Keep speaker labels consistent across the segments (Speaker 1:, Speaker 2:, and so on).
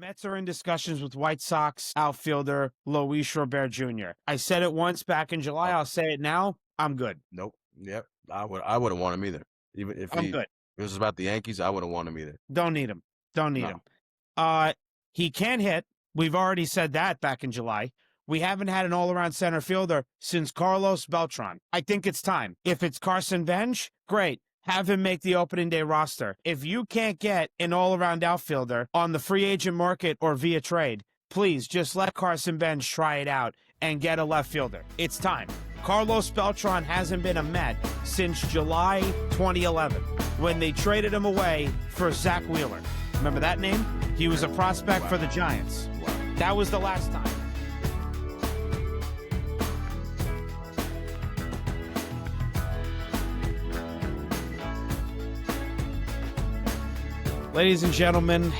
Speaker 1: Mets are in discussions with White Sox outfielder Luis Robert Jr. I said it once back in July. I'll say it now. I'm good.
Speaker 2: Nope. Yep. I wouldn't want him either. Even if
Speaker 1: I'm good.
Speaker 2: if it was about the Yankees, I wouldn't want him either.
Speaker 1: Don't need him. Don't need
Speaker 2: No.
Speaker 1: him. He can hit. We've already said that back in July. We haven't had an all-around center fielder since Carlos Beltran. I think it's time. If it's Carson Bench, great. Have him make the opening day roster. If you can't get an all-around outfielder on the free agent market or via trade, please just let Carson Bench try it out and get a left fielder. It's time. Carlos Beltran hasn't been a Met since July 2011 when they traded him away for Zach Wheeler. Remember that name? He was a prospect for the Giants. That was the last time. Ladies and gentlemen,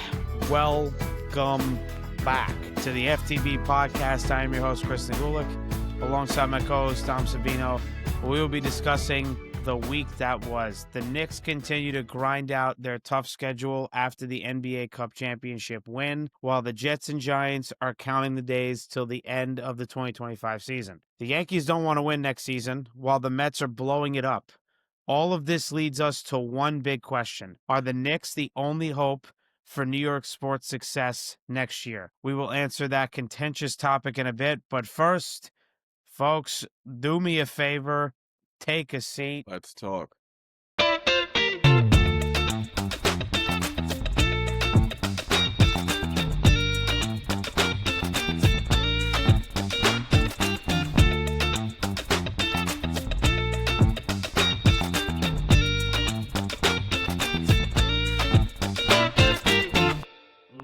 Speaker 1: welcome back to the FTB podcast. I am your host, Chris Nagulik, alongside my co-host, Dom Sabino. We will be discussing the week that was. The Knicks continue to grind out their tough schedule after the NBA Cup championship win, while the Jets and Giants are counting the days till the end of the 2025 season. The Yankees don't want to win next season, while the Mets are blowing it up. All of this leads us to one big question. Are the Knicks the only hope for New York sports success next year? We will answer that contentious topic in a bit, but first, folks, do me a favor, take a seat.
Speaker 2: Let's talk.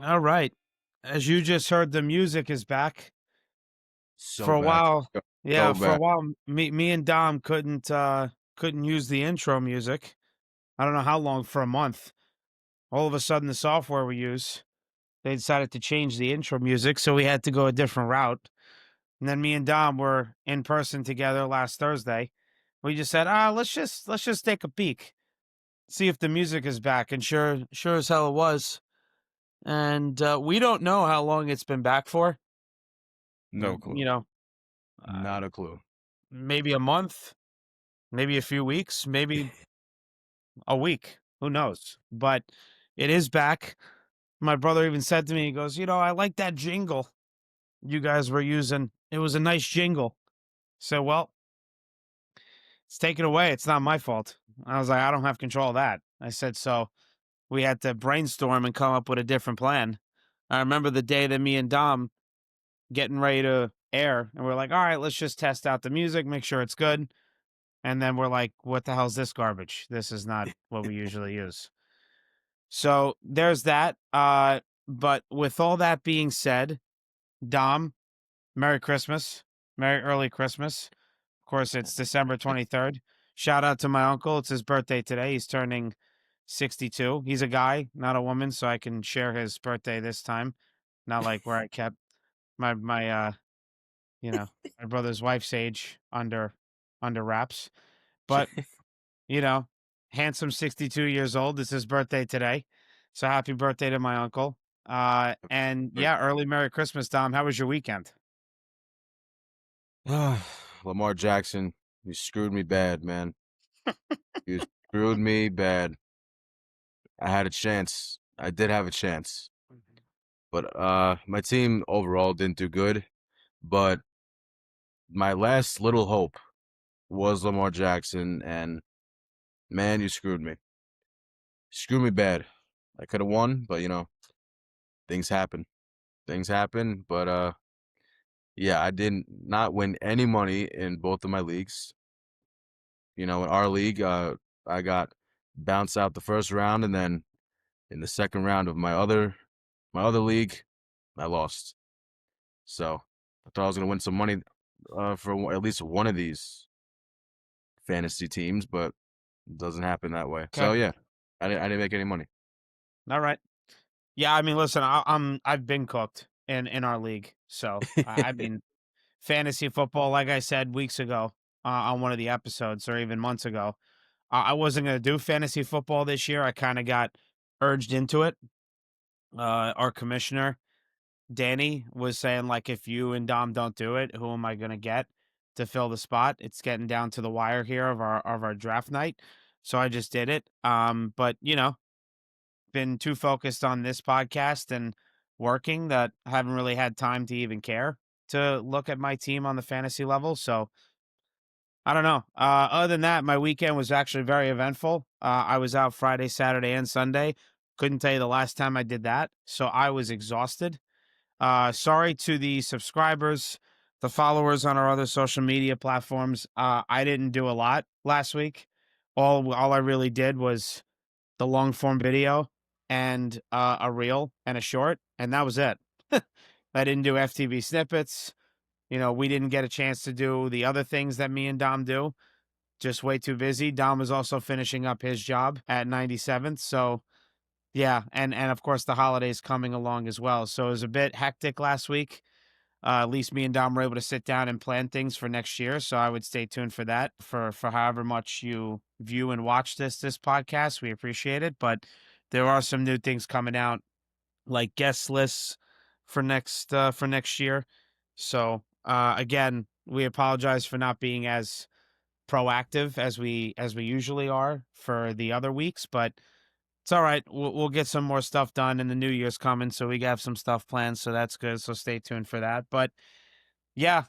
Speaker 1: All right. As you just heard, the music is back. For a while, me and Dom couldn't use the intro music. I don't know how long, for a month. All of a sudden, the software we use, they decided to change the intro music, so we had to go a different route. And then me and Dom were in person together last Thursday. We just said, let's just take a peek, see if the music is back. And sure as hell it was. And we don't know how long it's been back for.
Speaker 2: No clue.
Speaker 1: You know,
Speaker 2: not a clue.
Speaker 1: Maybe a month, maybe a few weeks, maybe a week. Who knows? But it is back. My brother even said to me, he goes, I like that jingle you guys were using. It was a nice jingle. So, well, it's taken away. It's not my fault. I was like, I don't have control of that. I said, so we had to brainstorm and come up with a different plan. I remember the day that me and Dom getting ready to air, and we're like, all right, let's just test out the music, make sure it's good. And then we're like, what the hell's this garbage? This is not what we usually use. So there's that. But with all that being said, Dom, Merry Christmas. Merry early Christmas. Of course, it's December 23rd. Shout out to my uncle. It's his birthday today. He's turning 62. He's a guy, not a woman, so I can share his birthday this time. Not like where I kept my my brother's wife's age under wraps. But, handsome 62 years old. It's his birthday today. So happy birthday to my uncle. And yeah, early Merry Christmas, Dom. How was your weekend?
Speaker 2: Lamar Jackson, you screwed me bad, man. You screwed me bad. I had a chance. I did have a chance. But my team overall didn't do good. But my last little hope was Lamar Jackson, and man, you screwed me. Screwed me bad. I could have won, but things happen. But yeah, I did not win any money in both of my leagues. In our league, I got bounced out the first round, and then in the second round of my other league, I lost. So I thought I was gonna win some money for at least one of these fantasy teams, but it doesn't happen that way.
Speaker 1: Okay.
Speaker 2: So yeah, I didn't make any money.
Speaker 1: All right. Yeah, I mean, listen, I've been cooked in our league. So I mean, fantasy football, like I said weeks ago on one of the episodes, or even months ago, I wasn't going to do fantasy football this year. I kind of got urged into it. Our commissioner Danny was saying, like, if you and Dom don't do it, who am I gonna get to fill the spot? It's getting down to the wire here of our draft night. So I just did it. But been too focused on this podcast and working that I haven't really had time to even care to look at my team on the fantasy level. So I don't know. Other than that, my weekend was actually very eventful. I was out Friday, Saturday, and Sunday. Couldn't tell you the last time I did that. So I was exhausted. Sorry to the subscribers, the followers on our other social media platforms. I didn't do a lot last week. All I really did was the long form video and a reel and a short, and that was it. I didn't do FTV snippets. We didn't get a chance to do the other things that me and Dom do. Just way too busy. Dom was also finishing up his job at 97th, so yeah, and of course the holidays coming along as well. So it was a bit hectic last week. At least me and Dom were able to sit down and plan things for next year. So I would stay tuned for that. For however much you view and watch this podcast, we appreciate it. But there are some new things coming out, like guest lists for next year. So again, we apologize for not being as proactive as we usually are for the other weeks, but it's all right. We'll get some more stuff done, and the new year's coming, so we have some stuff planned, so that's good. So stay tuned for that. But yeah,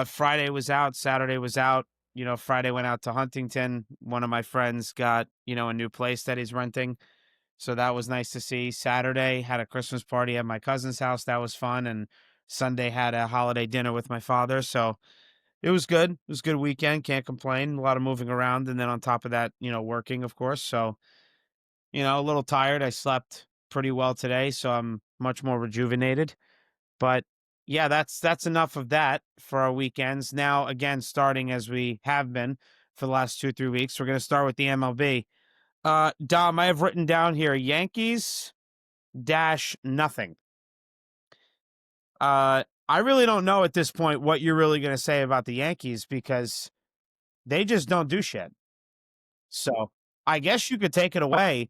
Speaker 1: Friday was out, Saturday was out. Friday went out to Huntington. One of my friends got a new place that he's renting, so that was nice to see. Saturday had a Christmas party at my cousin's house. That was fun, and Sunday had a holiday dinner with my father. So it was good. It was a good weekend. Can't complain. A lot of moving around, and then on top of that, working, of course. So a little tired. I slept pretty well today, so I'm much more rejuvenated. But yeah, that's enough of that for our weekends. Now, again, starting as we have been for the last 2 3 weeks, we're going to start with the MLB. Dom, I have written down here Yankees dash nothing. I really don't know at this point what you're really going to say about the Yankees because they just don't do shit. So I guess you could take it away.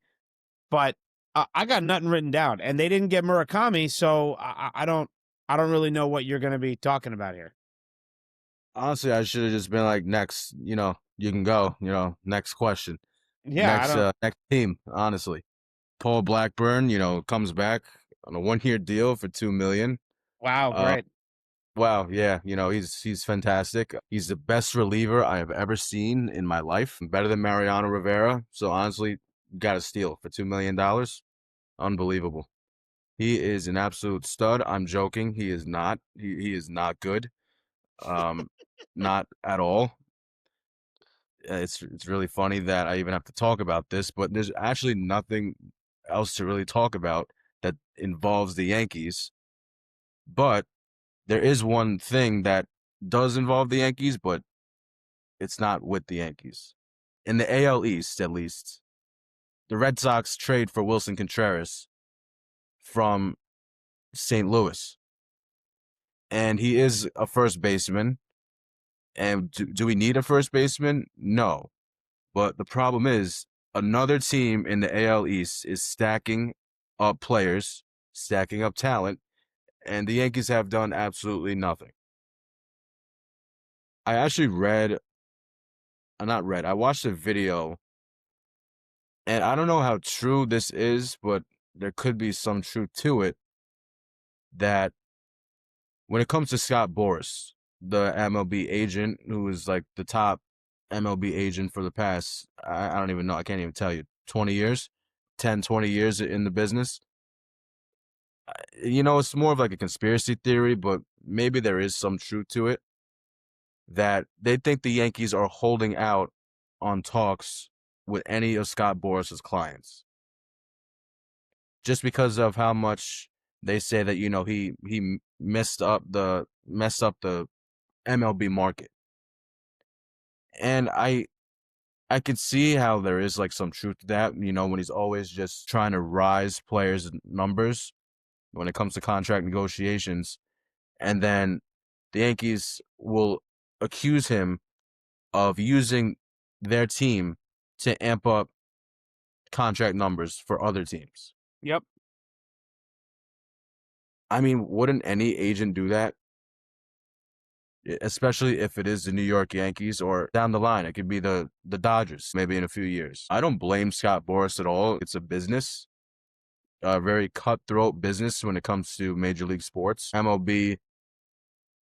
Speaker 1: But I got nothing written down, and they didn't get Murakami, so I don't really know what you're going to be talking about here.
Speaker 2: Honestly, I should have just been like, next, you can go, next question.
Speaker 1: Yeah, I don't.
Speaker 2: Next team, honestly. Paul Blackburn, comes back on a 1-year deal for $2 million.
Speaker 1: Wow,
Speaker 2: Uh,
Speaker 1: great.
Speaker 2: wow, yeah, he's fantastic. He's the best reliever I have ever seen in my life, better than Mariano Rivera. So honestly, got a steal for $2 million. Unbelievable. He is an absolute stud. I'm joking. He is not. He is not good. Um, not at all. It's really funny that I even have to talk about this, but there's actually nothing else to really talk about that involves the Yankees. But there is one thing that does involve the Yankees, but it's not with the Yankees. In the AL East, at least, the Red Sox trade for Wilson Contreras from St. Louis. And he is a first baseman. And do we need a first baseman? No. But the problem is another team in the AL East is stacking up players, stacking up talent, and the Yankees have done absolutely nothing. I actually I watched a video, and I don't know how true this is, but there could be some truth to it, that when it comes to Scott Boras, the MLB agent, who is like the top MLB agent for the past, I don't even know, I can't even tell you, 20 years, 10, 20 years in the business. It's more of like a conspiracy theory, but maybe there is some truth to it, that they think the Yankees are holding out on talks with any of Scott Boras's clients just because of how much they say that he messed up the MLB market. And I could see how there is like some truth to that, when he's always just trying to rise players' numbers when it comes to contract negotiations. And then the Yankees will accuse him of using their team to amp up contract numbers for other teams.
Speaker 1: Yep.
Speaker 2: I mean, wouldn't any agent do that? Especially if it is the New York Yankees or down the line, it could be the Dodgers, maybe in a few years. I don't blame Scott Boras at all. It's a business, a very cutthroat business when it comes to Major League Sports. MLB,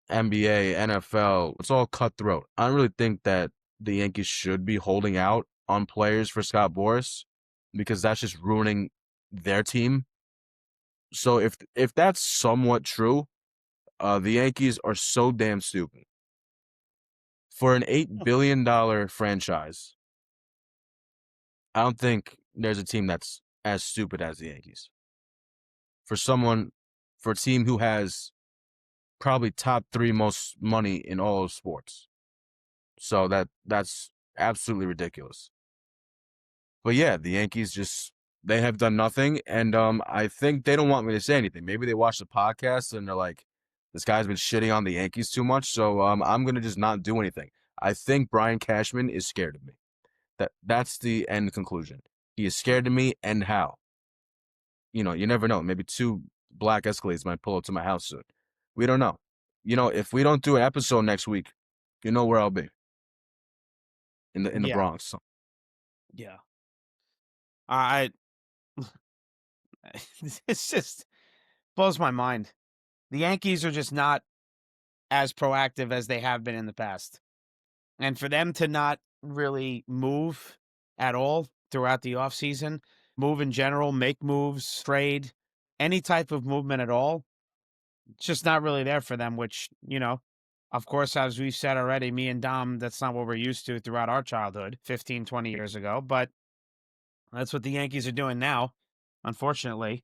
Speaker 2: NBA, NFL, it's all cutthroat. I don't really think that the Yankees should be holding out on players for Scott Boras because that's just ruining their team. So if that's somewhat true, the Yankees are so damn stupid. For an $8 billion franchise, I don't think there's a team that's as stupid as the Yankees. For someone, for a team who has probably top three most money in all of sports. So that's absolutely ridiculous. But yeah, the Yankees just they have done nothing, and I think they don't want me to say anything. Maybe they watch the podcast and they're like, "This guy's been shitting on the Yankees too much," so I'm gonna just not do anything. I think Brian Cashman is scared of me. That's the end conclusion. He is scared of me, and how? You never know. Maybe two black Escalades might pull up to my house soon. We don't know. If we don't do an episode next week, you know where I'll be in the
Speaker 1: Yeah,
Speaker 2: Bronx.
Speaker 1: yeah. I it's just blows my mind. The Yankees are just not as proactive as they have been in the past. And for them to not really move at all throughout the offseason, move in general, make moves, trade, any type of movement at all, it's just not really there for them, which, of course, as we've said already, me and Dom, that's not what we're used to throughout our childhood 15, 20 years ago. But that's what the Yankees are doing now, unfortunately.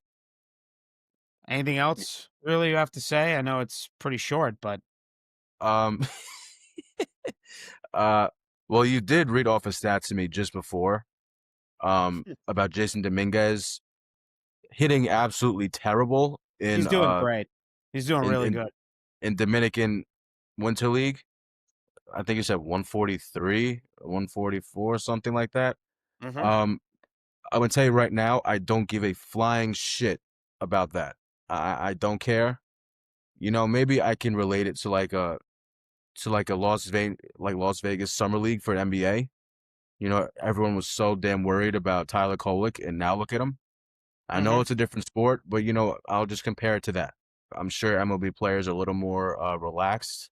Speaker 1: Anything else really you have to say? I know it's pretty short, but
Speaker 2: Um, uh, well, you did read off a stat to me just before, about Jason Dominguez hitting absolutely terrible
Speaker 1: he's doing great. He's doing
Speaker 2: in
Speaker 1: really
Speaker 2: in
Speaker 1: good.
Speaker 2: in Dominican Winter League. I think you said 143, 144, something like that.
Speaker 1: Hmm.
Speaker 2: Um, I'm gonna tell you right now, I don't give a flying shit about that. I don't care. Maybe I can relate it to like a Las Vegas Summer League for NBA. Everyone was so damn worried about Tyler Kolek, and now look at him. I know
Speaker 1: Hmm.
Speaker 2: it's a different sport, but I'll just compare it to that. I'm sure MLB players are a little more relaxed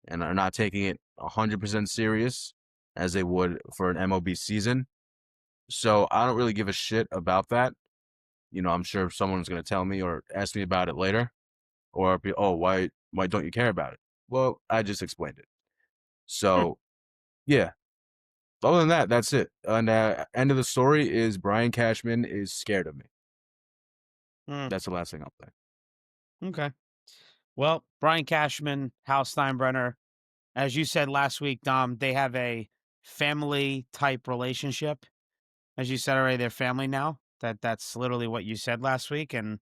Speaker 2: and are not taking it 100% serious as they would for an MLB season. So I don't really give a shit about that. I'm sure someone's going to tell me or ask me about it later, or be, oh, why don't you care about it? Well, I just explained it. So yeah. Other than that, that's it. And end of the story is Brian Cashman is scared of me.
Speaker 1: Mm,
Speaker 2: That's the last thing I'll say.
Speaker 1: okay. Well, Brian Cashman, Hal Steinbrenner, as you said last week, Dom, they have a family type relationship. As you said already, they're family now. That's literally what you said last week, and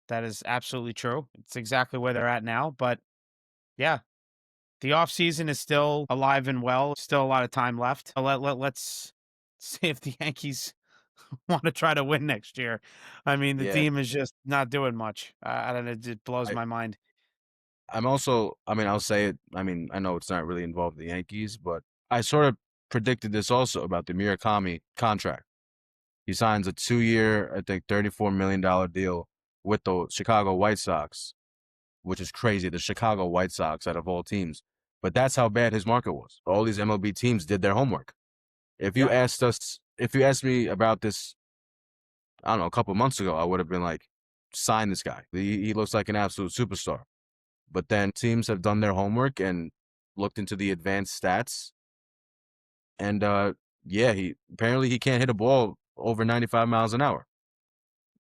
Speaker 1: that is absolutely true. It's exactly where they're at now. But yeah, the off season is still alive and well. Still a lot of time left. Let's see if the Yankees want to try to win next year. I mean, the
Speaker 2: Yeah,
Speaker 1: team is just not doing much. I don't know. It just blows
Speaker 2: I
Speaker 1: my mind.
Speaker 2: I'm also. I mean, I'll say it. I mean, I know it's not really involved the Yankees, but I sort of predicted this also about the Murakami contract. He signs a 2-year, I think, $34 million deal with the Chicago White Sox, which is crazy. The Chicago White Sox, out of all teams, but that's how bad his market was. All these MLB teams did their homework.
Speaker 1: Yeah.
Speaker 2: If you asked me about this, I don't know, a couple months ago, I would have been like, sign this guy. He looks like an absolute superstar. But then teams have done their homework and looked into the advanced stats, and yeah, he can't hit a ball over 95 miles an hour.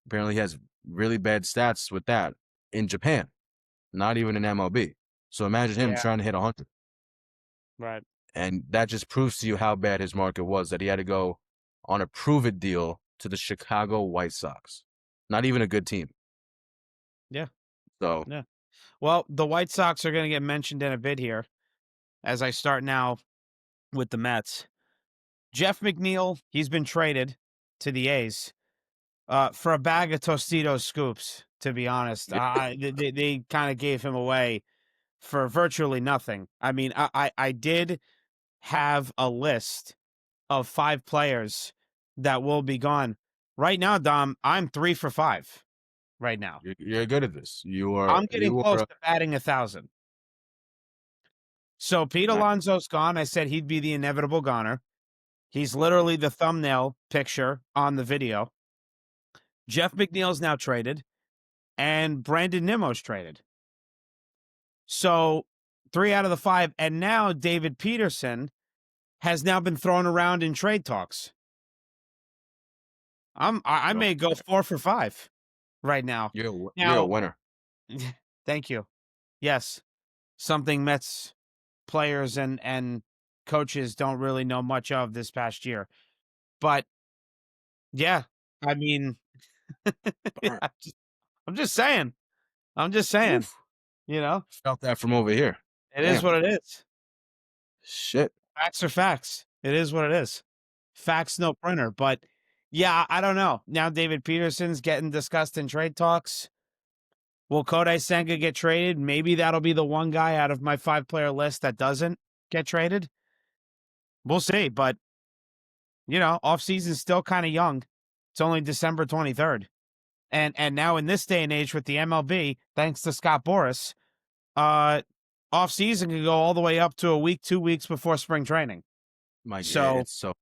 Speaker 2: Apparently, he has really bad stats with that in Japan, not even in MLB. So imagine him
Speaker 1: Yeah.
Speaker 2: trying to hit 100,
Speaker 1: Right.
Speaker 2: and that just proves to you how bad his market was. That he had to go on a prove it deal to the Chicago White Sox, not even a good team.
Speaker 1: Yeah.
Speaker 2: So
Speaker 1: Yeah. Well, the White Sox are going to get mentioned in a bit here as I start now with the Mets. Jeff McNeil, he's been traded to the A's. For a bag of Tostitos scoops, to be honest. They kind of gave him away for virtually nothing. I mean, I did have a list of 5 players that will be gone. Right now, Dom, I'm 3 for 5 right now.
Speaker 2: You're good at this.
Speaker 1: I'm getting
Speaker 2: You
Speaker 1: close
Speaker 2: are
Speaker 1: to batting 1,000. So Pete
Speaker 2: not
Speaker 1: Alonso's gone. I said he'd be the inevitable goner. He's literally the thumbnail picture on the video. Jeff McNeil's now traded, and Brandon Nimmo's traded. So 3 out of the 5, and now David Peterson has now been thrown around in trade talks. I
Speaker 2: no.
Speaker 1: may go 4 for 5 right now.
Speaker 2: You're a
Speaker 1: Now,
Speaker 2: winner.
Speaker 1: thank you. Yes, something Mets players and coaches don't really know much of this past year. But yeah, I mean,
Speaker 2: Burn.
Speaker 1: I'm just saying. I'm just saying.
Speaker 2: Oof.
Speaker 1: You know,
Speaker 2: Felt that from over here.
Speaker 1: it is
Speaker 2: Damn.
Speaker 1: what it is.
Speaker 2: Shit.
Speaker 1: Facts are facts. It is what it is. Facts, no printer. But yeah, I don't know. Now David Peterson's getting discussed in trade talks. Will Kodai Senga get traded? Maybe that'll be the one guy out of my 5-player list that doesn't get traded. We'll see. But, offseason's still kind of young. It's only December 23rd. And now in this day and age with the MLB, thanks to Scott Boras, offseason can go all the way up to a week, 2 weeks before spring training. So
Speaker 2: It's so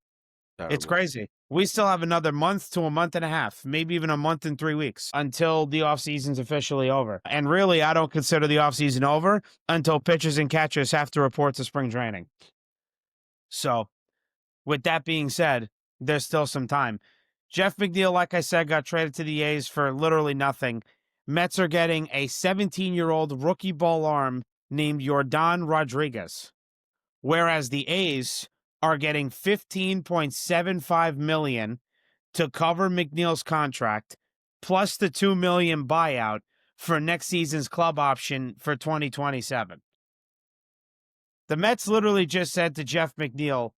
Speaker 1: it's
Speaker 2: terrible.
Speaker 1: crazy. We still have another month to a month and a half, maybe even a month and 3 weeks until the offseason's officially over. And really, I don't consider the offseason over until pitchers and catchers have to report to spring training. So with that being said, there's still some time. Jeff McNeil, like I said, got traded to the A's for literally nothing. Mets are getting a 17-year-old rookie ball arm named Yordan Rodriguez, whereas the A's are getting $15.75 million to cover McNeil's contract, plus the $2 million buyout for next season's club option for 2027. The Mets literally just said to Jeff McNeil,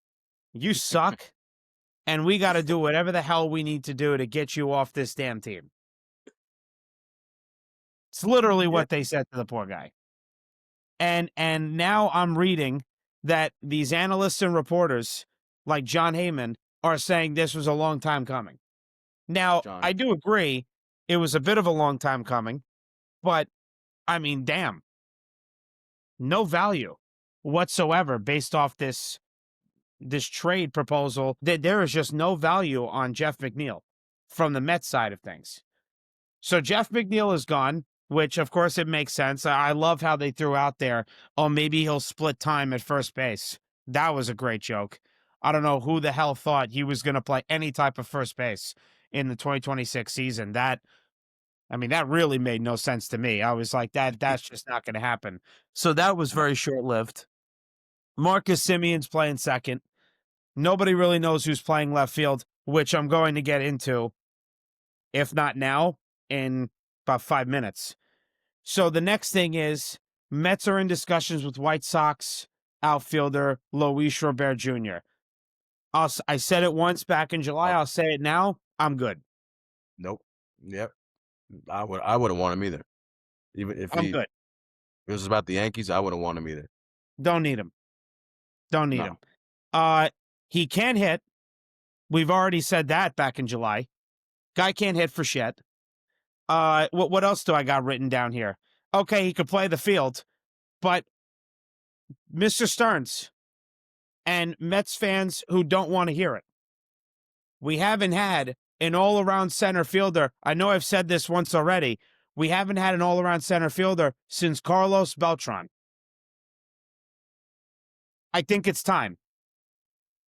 Speaker 1: "You suck, and we got to do whatever the hell we need to do to get you off this damn team." It's literally
Speaker 2: Yeah.
Speaker 1: what they said to the poor guy. And now I'm reading that these analysts and reporters like John Heyman are saying this was a long time coming. Now,
Speaker 2: John.
Speaker 1: I do agree it was a bit of a long time coming, but I mean, damn, no value whatsoever based off this trade proposal. That there is just no value on Jeff McNeil from the Mets side of things. So Jeff McNeil is gone, which of course it makes sense. I love how they threw out there, oh, maybe he'll split time at first base. That was a great joke. I don't know who the hell thought he was going to play any type of first base in the 2026 season. That really made no sense to me. I was like, that's just not going to happen. So that was very short-lived. Marcus Simeon's playing second. Nobody really knows who's playing left field, which I'm going to get into, if not now, in about 5 minutes. So the next thing is Mets are in discussions with White Sox outfielder Luis Robert Jr. I said it once back in July. I'll say it now. I'm good.
Speaker 2: Nope. Yep. I wouldn't want him either. Even if
Speaker 1: I'm good.
Speaker 2: it was about the Yankees, I wouldn't want him either.
Speaker 1: Don't need him. Don't need
Speaker 2: No.
Speaker 1: him. He can hit. We've already said that back in July. Guy can't hit for shit. What else do I got written down here? Okay, he could play the field, but Mr. Stearns and Mets fans who don't want to hear it, we haven't had an all-around center fielder. I know I've said this once already. We haven't had an all-around center fielder since Carlos Beltran. I think it's time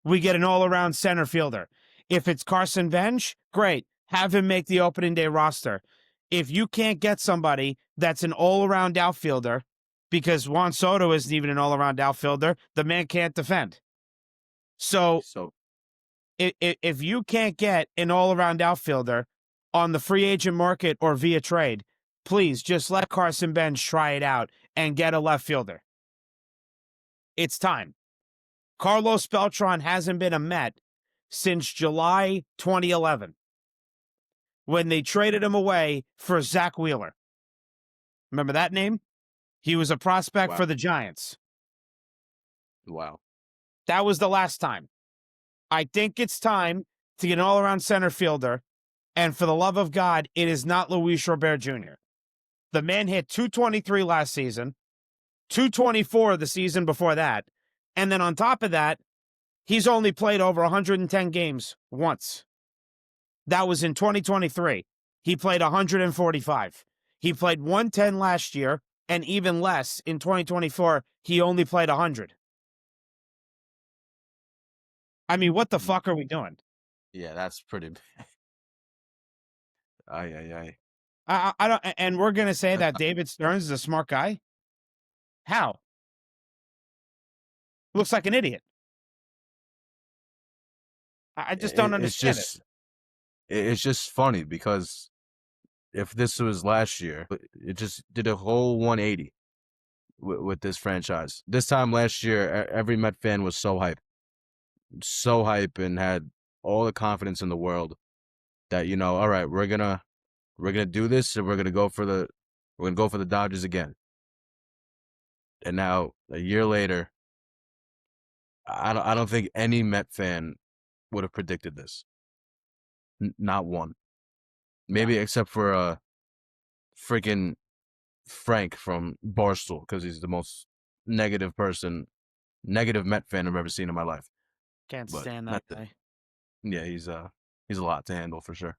Speaker 1: we get an all-around center fielder. If it's Carson Bench, great. Have him make the opening day roster. If you can't get somebody that's an all-around outfielder, because Juan Soto isn't even an all-around outfielder, the man can't defend. So if you can't get an all-around outfielder on the free agent market or via trade, please just let Carson Bench try it out and get a left fielder. It's time. Carlos Beltran hasn't been a Met since July 2011. when they traded him away for Zach Wheeler. Remember that name? He was a prospect
Speaker 2: Wow.
Speaker 1: for the Giants.
Speaker 2: Wow.
Speaker 1: That was the last time. I think it's time to get an all-around center fielder, and for the love of God, it is not Luis Robert Jr. The man hit 223 last season, 224 the season before that, and then on top of that, he's only played over 110 games once. That was in 2023. He played 145. He played 110 last year, and even less in 2024. He only played 100. I mean, what the fuck are we doing?
Speaker 2: Yeah, that's pretty bad. Ay, ay, ay.
Speaker 1: I don't, and we're gonna say that David Stearns is a smart guy. How? Looks like an idiot. I just don't
Speaker 2: It's
Speaker 1: understand it.
Speaker 2: just it's just funny because if this was last year, it just did a whole 180 with this franchise. This time last year, every Met fan was so hype, and had all the confidence in the world that all right, we're gonna do this, and we're gonna go for the Dodgers again. And now a year later, I don't think any Met fan would have predicted this. Not one.
Speaker 1: No,
Speaker 2: Maybe except for freaking Frank from Barstool, because he's the most negative Met fan I've ever seen in my life.
Speaker 1: can't
Speaker 2: But
Speaker 1: stand that
Speaker 2: that's it.
Speaker 1: guy.
Speaker 2: Yeah, he's a lot to handle for sure.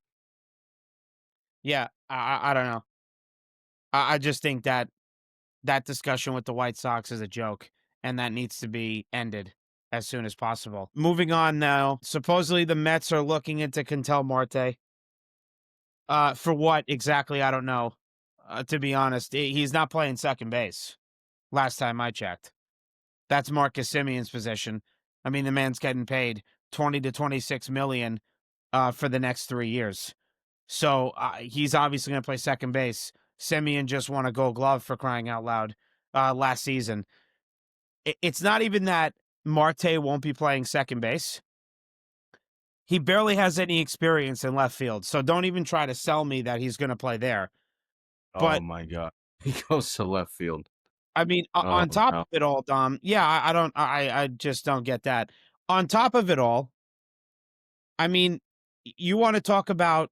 Speaker 1: Yeah, I don't know. I just think that that discussion with the White Sox is a joke, and that needs to be ended as soon as possible. Moving on now. Supposedly the Mets are looking into Ketel Marte. For what exactly? I don't know. To be honest, he's not playing second base. Last time I checked, that's Marcus Simeon's position. I mean, the man's getting paid 20 to 26 million for the next 3 years. So he's obviously going to play second base. Simeon just won a Gold Glove for crying out loud last season. It's not even that Marte won't be playing second base. He barely has any experience in left field, so don't even try to sell me that he's going to play there.
Speaker 2: Oh
Speaker 1: But
Speaker 2: my god, he goes to left field.
Speaker 1: I mean,
Speaker 2: Oh
Speaker 1: on top
Speaker 2: no.
Speaker 1: of it all, Dom, yeah, I just don't get that. On top of it all, I mean, you want to talk about,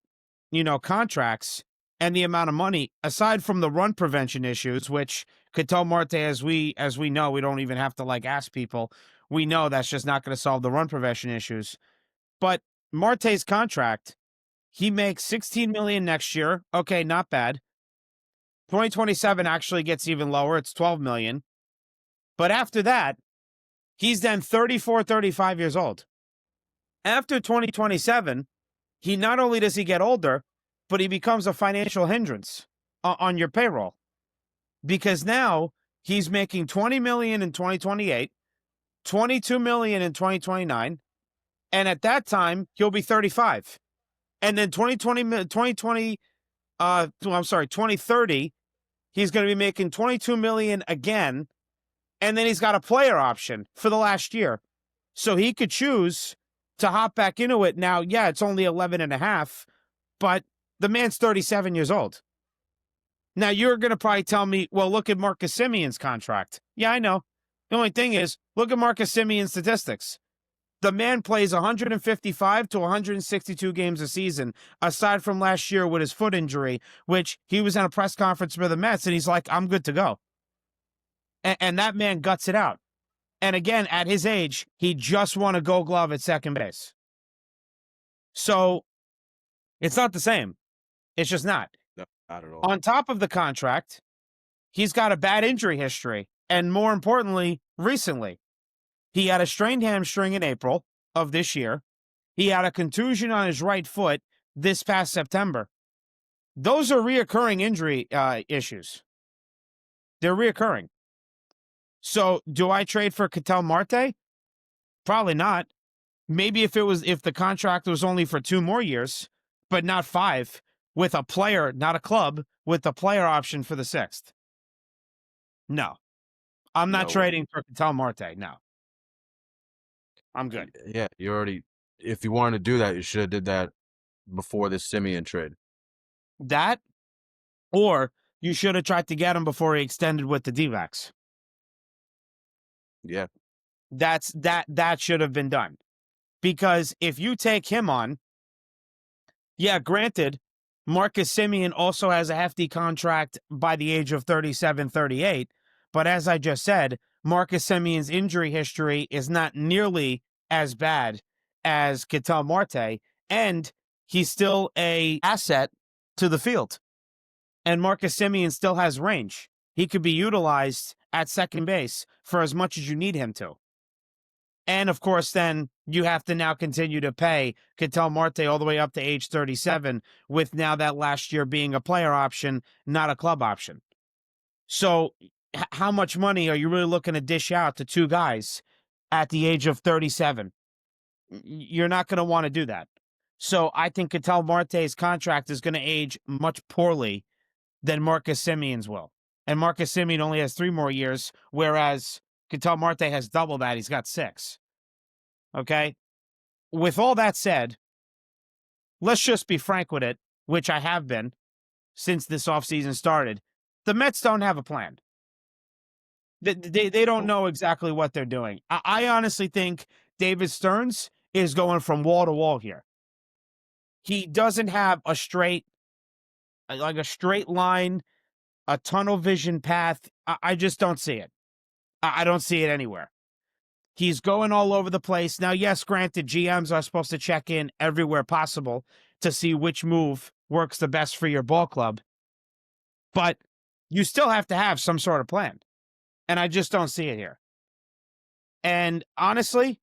Speaker 1: contracts and the amount of money, aside from the run prevention issues, which Ketel Marte, as we know, we don't even have to ask people. We know that's just not going to solve the run prevention issues. But Marte's contract, he makes 16 million next year. Okay, not bad. 2027 actually gets even lower. It's 12 million. But after that, he's then 34, 35 years old. After 2027, he not only does he get older, but he becomes a financial hindrance on your payroll, because now he's making 20 million in 2028, 22 million in 2029, and at that time he'll be 35. And then 2030, he's going to be making 22 million again, and then he's got a player option for the last year. So he could choose to hop back into it. Now, yeah, it's only 11 and a half, but the man's 37 years old. Now, you're going to probably tell me, well, look at Marcus Simeon's contract. Yeah, I know. The only thing is, look at Marcus Simeon's statistics. The man plays 155 to 162 games a season, aside from last year with his foot injury, which he was in a press conference for the Mets, and he's like, I'm good to go. And that man guts it out. And again, at his age, he just won a Gold Glove at second base. So it's not the same. It's just not.
Speaker 2: No, not at all.
Speaker 1: On top of the contract, he's got a bad injury history. And more importantly, recently, he had a strained hamstring in April of this year. He had a contusion on his right foot this past September. Those are reoccurring injury issues. They're reoccurring. So do I trade for Ketel Marte? Probably not. Maybe if the contract was only for 2 more years, but not 5, with a player, not a club, with the player option for the 6th. No. I'm not
Speaker 2: No way.
Speaker 1: trading for Ketel Marte. No. I'm good.
Speaker 2: Yeah, if you wanted to do that, you should have did that before this Simeon trade.
Speaker 1: That, or you should have tried to get him before he extended with the D-backs.
Speaker 2: Yeah.
Speaker 1: That should have been done. Because if you take him on, yeah, granted, Marcus Simeon also has a hefty contract by the age of 37, 38. But as I just said, Marcus Simeon's injury history is not nearly as bad as Ketel Marte, and he's still a asset to the field. And Marcus Simeon still has range. He could be utilized at second base for as much as you need him to. And of course, then you have to now continue to pay Ketel Marte all the way up to age 37, with now that last year being a player option, not a club option. So, how much money are you really looking to dish out to two guys at the age of 37? You're not going to want to do that. So, I think Ketel Marte's contract is going to age much poorly than Marcus Simeon's will. And Marcus Simeon only has 3 more years, whereas Ketel Marte has double that. He's got 6. Okay. With all that said, let's just be frank with it, which I have been since this offseason started. The Mets don't have a plan. They don't know exactly what they're doing. I honestly think David Stearns is going from wall to wall here. He doesn't have a straight line, a tunnel vision path. I just don't see it. I don't see it anywhere. He's going all over the place. Now, yes, granted, GMs are supposed to check in everywhere possible to see which move works the best for your ball club. But you still have to have some sort of plan. And I just don't see it here. And honestly,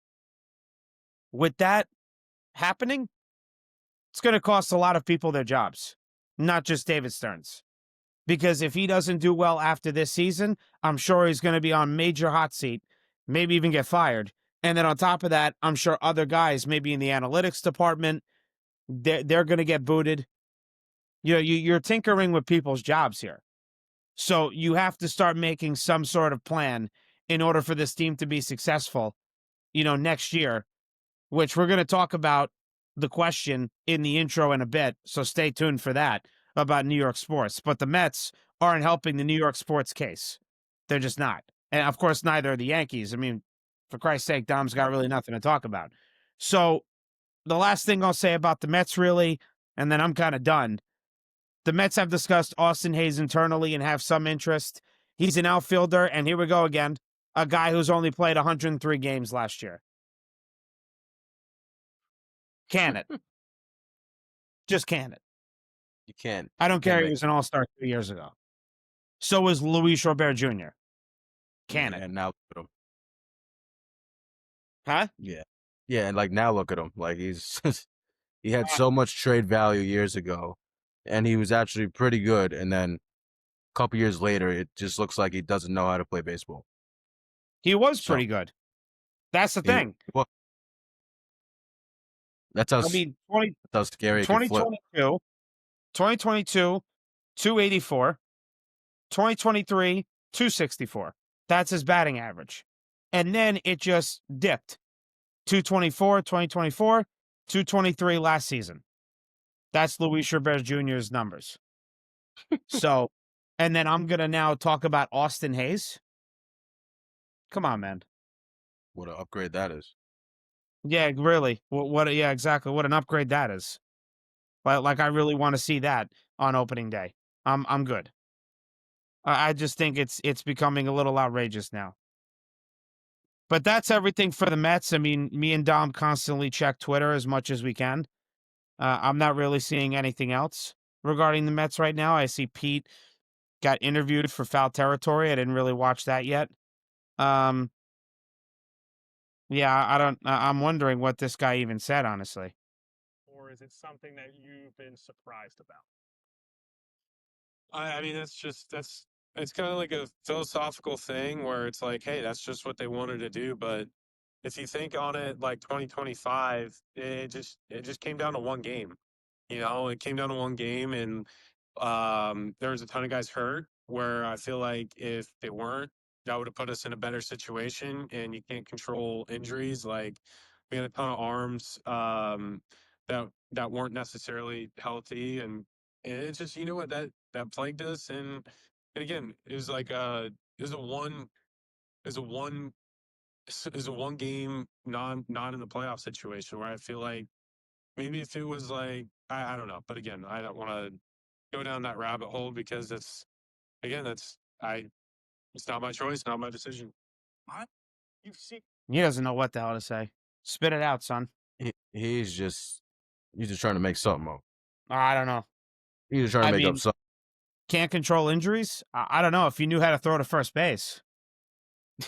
Speaker 1: with that happening, it's going to cost a lot of people their jobs, not just David Stearns. Because if he doesn't do well after this season, I'm sure he's going to be on major hot seat, maybe even get fired. And then on top of that, I'm sure other guys, maybe in the analytics department, they're going to get booted. You know, you're tinkering with people's jobs here. So you have to start making some sort of plan in order for this team to be successful, next year, which we're going to talk about the question in the intro in a bit. So stay tuned for that about New York sports. But the Mets aren't helping the New York sports case. They're just not. And of course, neither are the Yankees. I mean, for Christ's sake, Dom's got really nothing to talk about. So the last thing I'll say about the Mets, really, and then I'm kind of done. The Mets have discussed Austin Hayes internally and have some interest. He's an outfielder, and here we go again, a guy who's only played 103 games last year. Can it? Just can it?
Speaker 2: You can't.
Speaker 1: I don't
Speaker 2: You can't
Speaker 1: care. He
Speaker 2: make.
Speaker 1: was an all-star 2 years ago. So was Luis Robert Jr. Can it?
Speaker 2: And now look at him.
Speaker 1: Huh?
Speaker 2: Yeah. Yeah, and like now look at him. Like he's he had so much trade value years ago, and he was actually pretty good. And then a couple years later, it just looks like he doesn't know how to play baseball.
Speaker 1: He was
Speaker 2: So
Speaker 1: pretty good. That's the
Speaker 2: he,
Speaker 1: thing.
Speaker 2: well, that's how
Speaker 1: I mean, 20,
Speaker 2: that's how scary it can flip.
Speaker 1: 2022, 2022, 284, 2023, 264. That's his batting average. And then it just dipped. 224, 2024, 223 last season. That's Luis Robert Jr.'s numbers. So, and then I'm going to now talk about Austin Hayes. Come on, man.
Speaker 2: What an upgrade that is.
Speaker 1: Yeah, really. Yeah, exactly. What an upgrade that is. Like I really want to see that on opening day. I'm good. I just think it's becoming a little outrageous now. But that's everything for the Mets. I mean, me and Dom constantly check Twitter as much as we can. I'm not really seeing anything else regarding the Mets right now. I see Pete got interviewed for Foul Territory. I didn't really watch that yet. Yeah, I don't. I'm wondering what this guy even said, honestly.
Speaker 3: Or is it something that you've been surprised about? I mean, it's kind of like a philosophical thing where it's like, hey, that's just what they wanted to do. But if you think on it, like 2025, it just came down to one game. It came down to one game, and there was a ton of guys hurt. Where I feel like if they weren't, that would have put us in a better situation. And you can't control injuries. Like we had a ton of arms that weren't necessarily healthy, And it's just, you know what, that plagued us. And again, it was like it was a one it was a one it was a one game not in the playoff situation where I feel like maybe if it was like I don't know, but again, I don't want to go down that rabbit hole because it's again it's not my choice, not my decision. What? You see?
Speaker 1: He doesn't know what the hell to say. Spit it out, son.
Speaker 2: He's just trying to make something up.
Speaker 1: I don't know.
Speaker 2: He's just trying to
Speaker 1: I
Speaker 2: make up
Speaker 1: mean,
Speaker 2: something.
Speaker 1: can't control injuries? I don't know. If you knew how to throw to first base,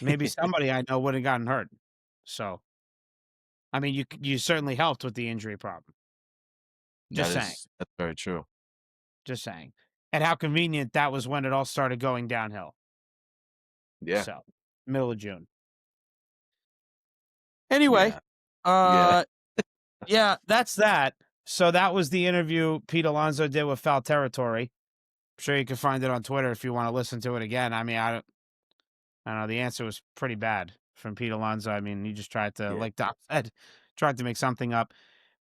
Speaker 1: maybe somebody I know wouldn't gotten hurt. So, I mean, you certainly helped with the injury problem. Just saying.
Speaker 2: That's very true.
Speaker 1: Just saying. And how convenient that was when it all started going downhill.
Speaker 2: Yeah.
Speaker 1: So, middle of June. Anyway,
Speaker 2: Yeah.
Speaker 1: yeah, that's that. So that was the interview Pete Alonso did with Foul Territory. I'm sure you can find it on Twitter if you want to listen to it again. I mean, I don't know. The answer was pretty bad from Pete Alonso. I mean, he just tried to,
Speaker 2: Yeah.
Speaker 1: like Doc said, tried to make something up.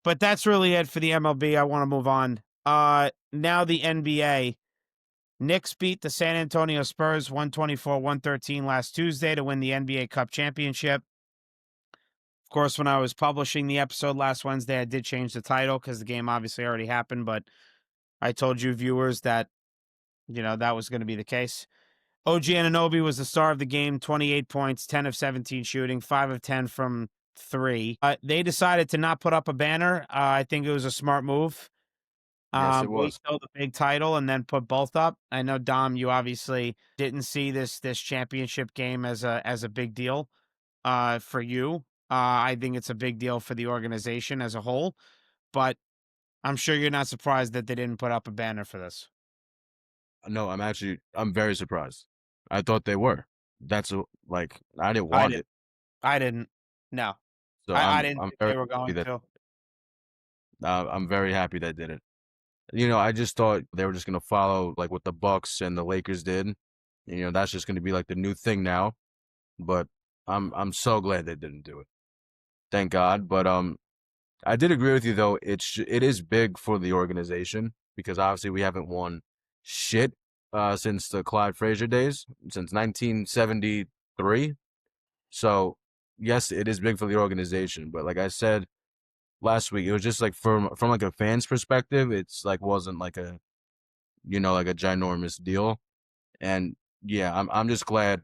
Speaker 1: But that's really it for the MLB. I want to move on. Now the NBA. Knicks beat the San Antonio Spurs 124-113 last Tuesday to win the NBA Cup championship. Of course, when I was publishing the episode last Wednesday, I did change the title because the game obviously already happened, but I told you viewers that, that was going to be the case. OG Anunoby was the star of the game, 28 points, 10 of 17 shooting, 5 of 10 from 3. They decided to not put up a banner. I think it was a smart move.
Speaker 2: Yes, it
Speaker 1: Wait
Speaker 2: was.
Speaker 1: till the big title and then put both up. I know, Dom, you obviously didn't see this championship game as a big deal for you. I think it's a big deal for the organization as a whole, but I'm sure you're not surprised that they didn't put up a banner for this.
Speaker 2: No, I'm very surprised. I thought they were. I didn't want it.
Speaker 1: I didn't. No,
Speaker 2: So
Speaker 1: I didn't
Speaker 2: I'm
Speaker 1: think
Speaker 2: very
Speaker 1: they were
Speaker 2: happy
Speaker 1: going
Speaker 2: that
Speaker 1: to.
Speaker 2: I'm very happy they did it. I just thought they were just gonna follow like what the Bucks and the Lakers did. That's just gonna be like the new thing now. But I'm so glad they didn't do it. Thank God. But I did agree with you though. It is big for the organization because obviously we haven't won shit since the Clyde Frazier days, since 1973. So yes, it is big for the organization. But like I said last week, it was just like from like a fan's perspective, it's like wasn't like a like a ginormous deal. And yeah, I'm just glad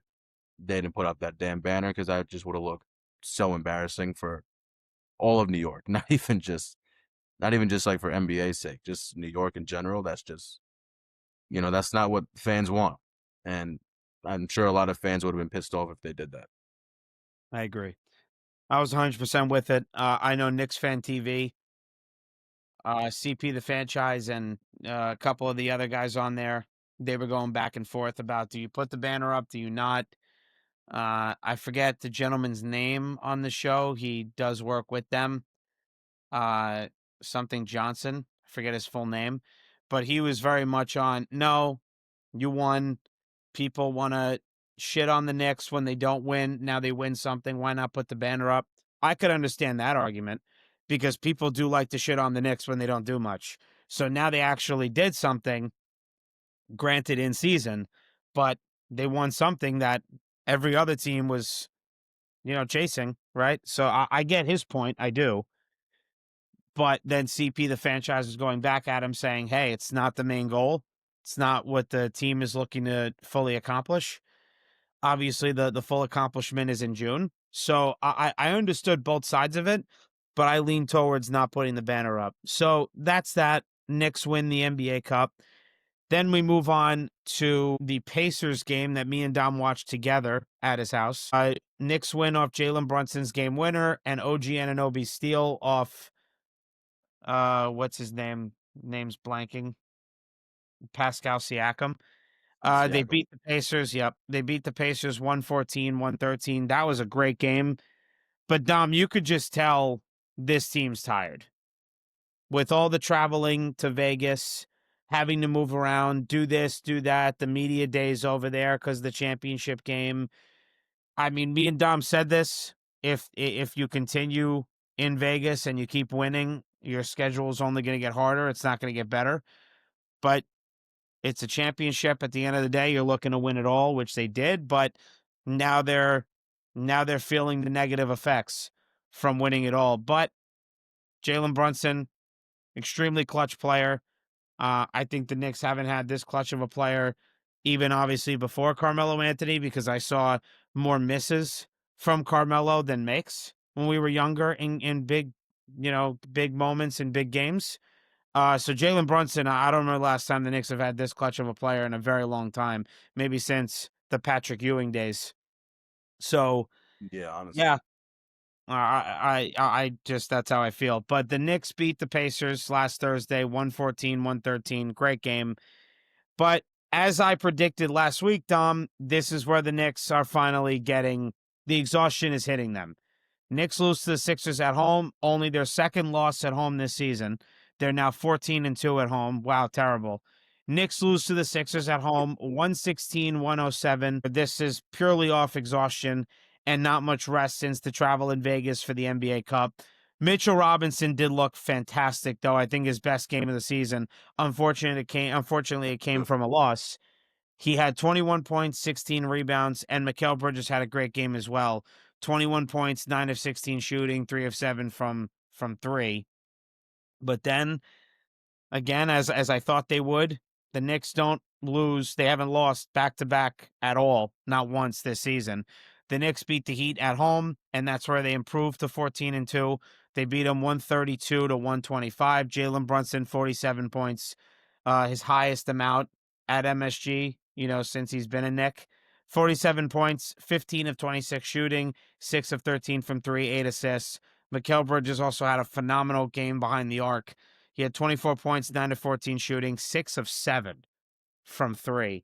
Speaker 2: they didn't put up that damn banner because I just would have looked so embarrassing for all of New York, not even just like for NBA's sake, just New York in general. That's just, that's not what fans want. And I'm sure a lot of fans would have been pissed off if they did that.
Speaker 1: I agree. I was 100% with it. I know Knicks Fan TV, CP the franchise, and a couple of the other guys on there. They were going back and forth about, do you put the banner up? Do you not? I forget the gentleman's name on the show. He does work with them. Something Johnson. I forget his full name, but he was very much on, no, you won. People want to shit on the Knicks when they don't win. Now they win something. Why not put the banner up? I could understand that argument because people do like to shit on the Knicks when they don't do much. So now they actually did something, granted in season, but they won something that every other team was, chasing, right? So I get his point. I do. But then CP, the franchise, is going back at him saying, hey, it's not the main goal. It's not what the team is looking to fully accomplish. Obviously, the full accomplishment is in June. So I understood both sides of it, but I lean towards not putting the banner up. So that's that. Knicks win the NBA Cup. Then we move on to the Pacers game that me and Dom watched together at his house. Knicks win off Jalen Brunson's game winner and OG Anunoby steal off what's his name? Name's blanking. Pascal Siakam. They
Speaker 2: Siakam.
Speaker 1: beat the Pacers. Yep. They beat the Pacers 114-113. That was a great game. But Dom, you could just tell this team's tired. With all the traveling to Vegas, having to move around, do this, do that, the media days over there because the championship game. I mean, me and Dom said this. If you continue in Vegas and you keep winning, your schedule is only going to get harder. It's not going to get better. but it's a championship. At the end of the day, you're looking to win it all, which they did, but now they're feeling the negative effects from winning it all. But Jalen Brunson, extremely clutch player. I think the Knicks haven't had this clutch of a player, even obviously before Carmelo Anthony, because I saw more misses from Carmelo than makes when we were younger in big, big moments in big games. So Jalen Brunson, I don't remember the last time the Knicks have had this clutch of a player in a very long time, maybe since the Patrick Ewing days. So
Speaker 2: Yeah, honestly.
Speaker 1: yeah, I just that's how I feel. But the Knicks beat the Pacers last Thursday, 114-113. Great game. But as I predicted last week, Dom, this is where the Knicks are finally getting the exhaustion is hitting them. Knicks lose to the Sixers at home, only their second loss at home this season. They're now 14-2 at home. Wow, terrible. Knicks lose to the Sixers at home, 116-107. This is purely off exhaustion and not much rest since the travel in Vegas for the NBA Cup. Mitchell Robinson did look fantastic, though. I think his best game of the season. Unfortunately, it came from a loss. He had 21 points, 16 rebounds, and Mikal Bridges had a great game as well. 21 points, 9 of 16 shooting, 3 of 7 from 3. But then again, as I thought they would, the Knicks don't lose. They haven't lost back to back at all, not once this season. The Knicks beat the Heat at home, and that's where they improved to 14-2. They beat them 132-125. Jalen Brunson, 47 points, his highest amount at MSG, since he's been a Knick. 47 points, 15 of 26 shooting, 6 of 13 from 3, 8 assists. Mikal Bridges also had a phenomenal game behind the arc. He had 24 points, 9 of 14 shooting, 6 of 7 from 3.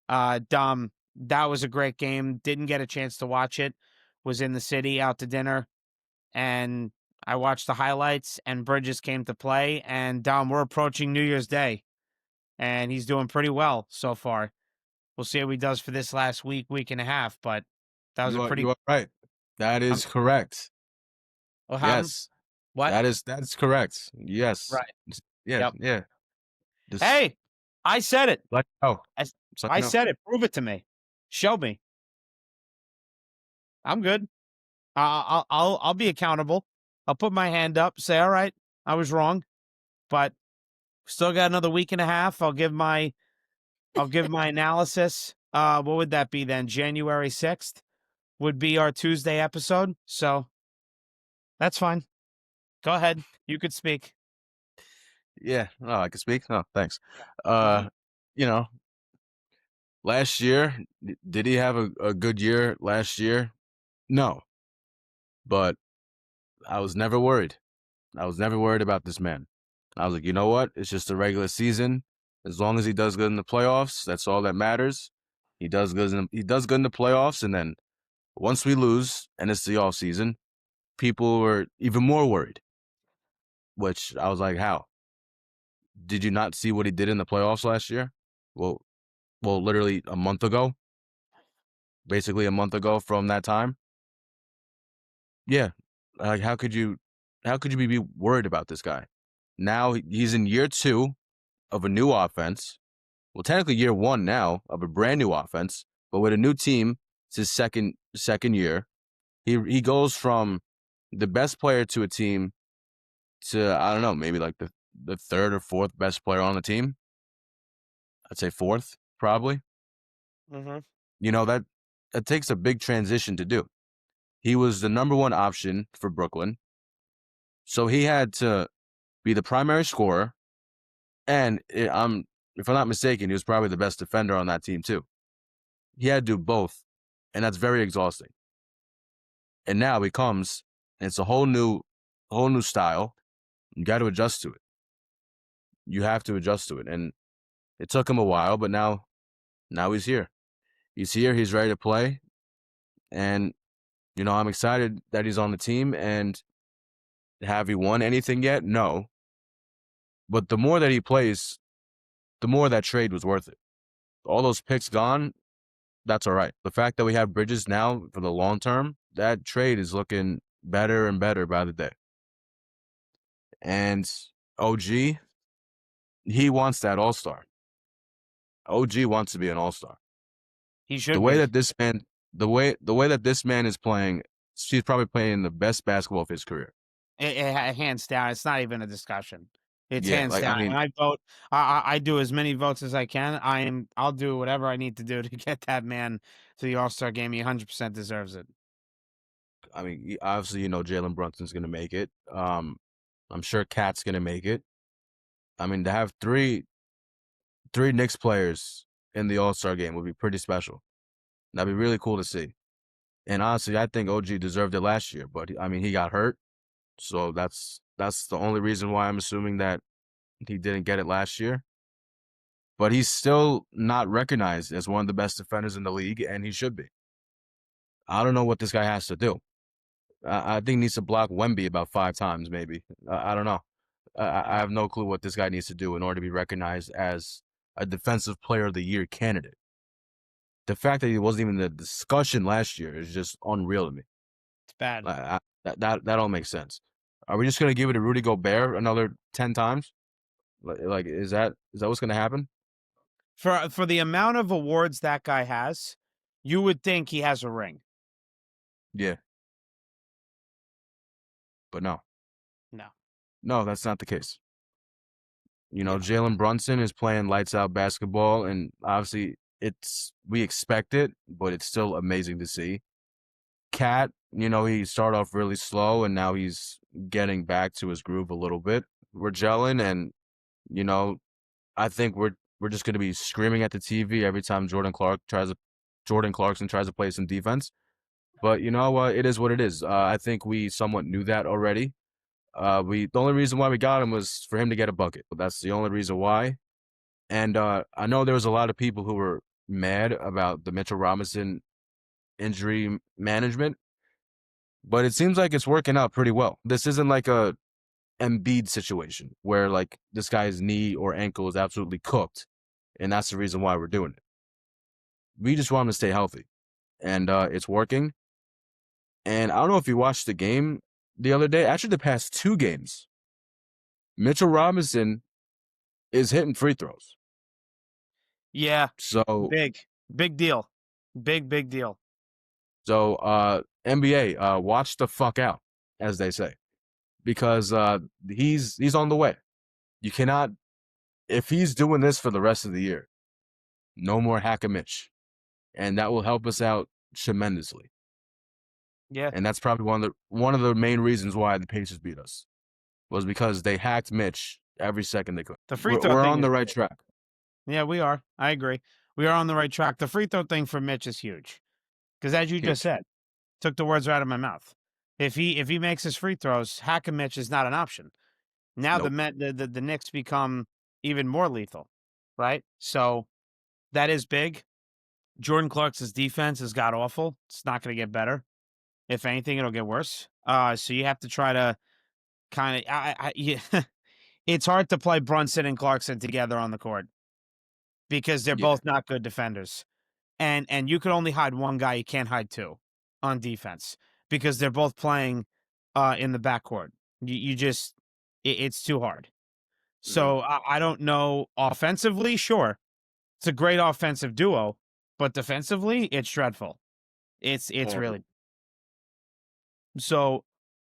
Speaker 1: Dom, that was a great game. Didn't get a chance to watch it. Was in the city out to dinner, and I watched the highlights, and Bridges came to play. And Dom, we're approaching New Year's Day, and he's doing pretty well so far. We'll see how he does for this last week and a half, but that was
Speaker 2: You are right. That
Speaker 1: um,
Speaker 2: is correct.
Speaker 1: well,
Speaker 2: Yes.
Speaker 1: what?
Speaker 2: That's correct. Yes.
Speaker 1: Right.
Speaker 2: Yeah,
Speaker 1: Yep.
Speaker 2: yeah. Just
Speaker 1: Hey, I said it.
Speaker 2: let know.
Speaker 1: I,
Speaker 2: Just let
Speaker 1: I
Speaker 2: me know.
Speaker 1: said it. Prove it to me. Show me. I'm good. I'll be accountable. I'll put my hand up. Say, all right, I was wrong, but still got another week and a half. I'll give my analysis. What would that be then? January 6th would be our Tuesday episode. So that's fine. Go ahead. You could speak.
Speaker 2: Yeah. Oh, I can speak. Oh, thanks.
Speaker 1: Mhm.
Speaker 2: You know, last year, did he have a good year last year? No. But I was never worried. I was never worried about this man. I was like, you know what? It's just a regular season. As long as he does good in the playoffs, that's all that matters. He does good in the playoffs, and then once we lose and it's the off season, people were even more worried. Which I was like, how? Did you not see what he did in the playoffs last year? Well, literally a month ago, basically a month ago from that time. Yeah, like how could you be worried about this guy? Now he's in year 2 of a new offense. Well, technically year 1 now of a brand new offense, but with a new team, it's his second year. He goes from the best player to a team to, I don't know, maybe like the third or fourth best player on the team. I'd say fourth, probably.
Speaker 1: Mhm.
Speaker 2: That takes a big transition to do. He was the number 1 option for Brooklyn, so he had to be the primary scorer, and if I'm not mistaken, he was probably the best defender on that team too. He had to do both, and that's very exhausting. And now he comes, and it's a whole new style. You got to adjust to it. You have to adjust to it, and it took him a while, but now he's here. He's here. He's ready to play, and I'm excited that he's on the team. And have he won anything yet? No. But the more that he plays, the more that trade was worth it. All those picks gone, that's all right. The fact that we have Bridges now for the long term, that trade is looking better and better by the day. And OG, he wants that all-star. OG wants to be an all-star.
Speaker 1: He
Speaker 2: The
Speaker 1: should
Speaker 2: way
Speaker 1: be.
Speaker 2: that this man, the way that this man is playing, he's probably playing the best basketball of his career.
Speaker 1: Hands down. It's not even a discussion. It's
Speaker 2: Yeah,
Speaker 1: hands
Speaker 2: like I
Speaker 1: down.
Speaker 2: mean,
Speaker 1: And I vote. I do as many votes as I can. I'll do whatever I need to do to get that man to the All-Star game. He 100% deserves it.
Speaker 2: obviously, Jalen Brunson's gonna make it. I'm sure Cat's gonna make it. I mean, to have three Knicks players in the All-Star game would be pretty special. That'd be really cool to see. And honestly, I think OG deserved it last year, but I mean, he got hurt, so that's the only reason why I'm assuming that he didn't get it last year. But he's still not recognized as one of the best defenders in the league, and he should be. I don't know what this guy has to do. I think he needs to block Wemby about 5 times, maybe. I don't know. I have no clue what this guy needs to do in order to be recognized as a Defensive Player of the Year candidate. The fact that he wasn't even in the discussion last year is just unreal to me.
Speaker 1: It's bad.
Speaker 2: That don't make sense. Are we just gonna give it to Rudy Gobert another 10 times? Like is that what's gonna happen?
Speaker 1: For the amount of awards that guy has, you would think he has a ring.
Speaker 2: Yeah, but no,
Speaker 1: No.
Speaker 2: that's not the case.
Speaker 1: Yeah.
Speaker 2: Jalen Brunson is playing lights out basketball, and obviously we expect it, but it's still amazing to see. Cat, he started off really slow, and now he's getting back to his groove a little bit. We're gelling, and I think we're just going to be screaming at the TV every time Jordan Clarkson tries to play some defense. But it is what it is. I think we somewhat knew that already. The only reason why we got him was for him to get a bucket. That's the only reason why. And I know there was a lot of people who were mad about the Mitchell Robinson injury management, but it seems like it's working out pretty well. This isn't like a Embiid situation where like this guy's knee or ankle is absolutely cooked, and that's the reason why we're doing it. We just want him to stay healthy, and it's working. And I don't know if you watched the game the other day. Actually, the past 2 games, Mitchell Robinson is hitting free throws.
Speaker 1: Yeah.
Speaker 2: So
Speaker 1: Big deal. Big deal.
Speaker 2: So NBA, watch the fuck out, as they say, because he's on the way. You cannot, if he's doing this for the rest of the year, no more hack a Mitch, and that will help us out tremendously.
Speaker 1: Yeah.
Speaker 2: And that's probably one of the main reasons why the Pacers beat us was because they hacked Mitch every second they could.
Speaker 1: The free throw
Speaker 2: We're
Speaker 1: thing
Speaker 2: on
Speaker 1: is
Speaker 2: the right
Speaker 1: big.
Speaker 2: track.
Speaker 1: Yeah, we are. I agree. We are on the right track. The free throw thing for Mitch is huge. Because as you just
Speaker 2: Huge.
Speaker 1: said, took the words right out of my mouth. If he makes his free throws, hack a Mitch is not an option. Now
Speaker 2: Nope.
Speaker 1: the Knicks become even more lethal, right? So that is big. Jordan Clarkson's defense has got awful. It's not going to get better. If anything, it'll get worse. So you have to try to kind of yeah. It's hard to play Brunson and Clarkson together on the court because they're
Speaker 2: Yeah.
Speaker 1: both not good defenders. And you can only hide one guy, you can't hide two on defense because they're both playing in the backcourt. You just it's too hard. So I don't know. Offensively, sure, it's a great offensive duo, but defensively, it's dreadful. It's
Speaker 2: Horrible.
Speaker 1: really so.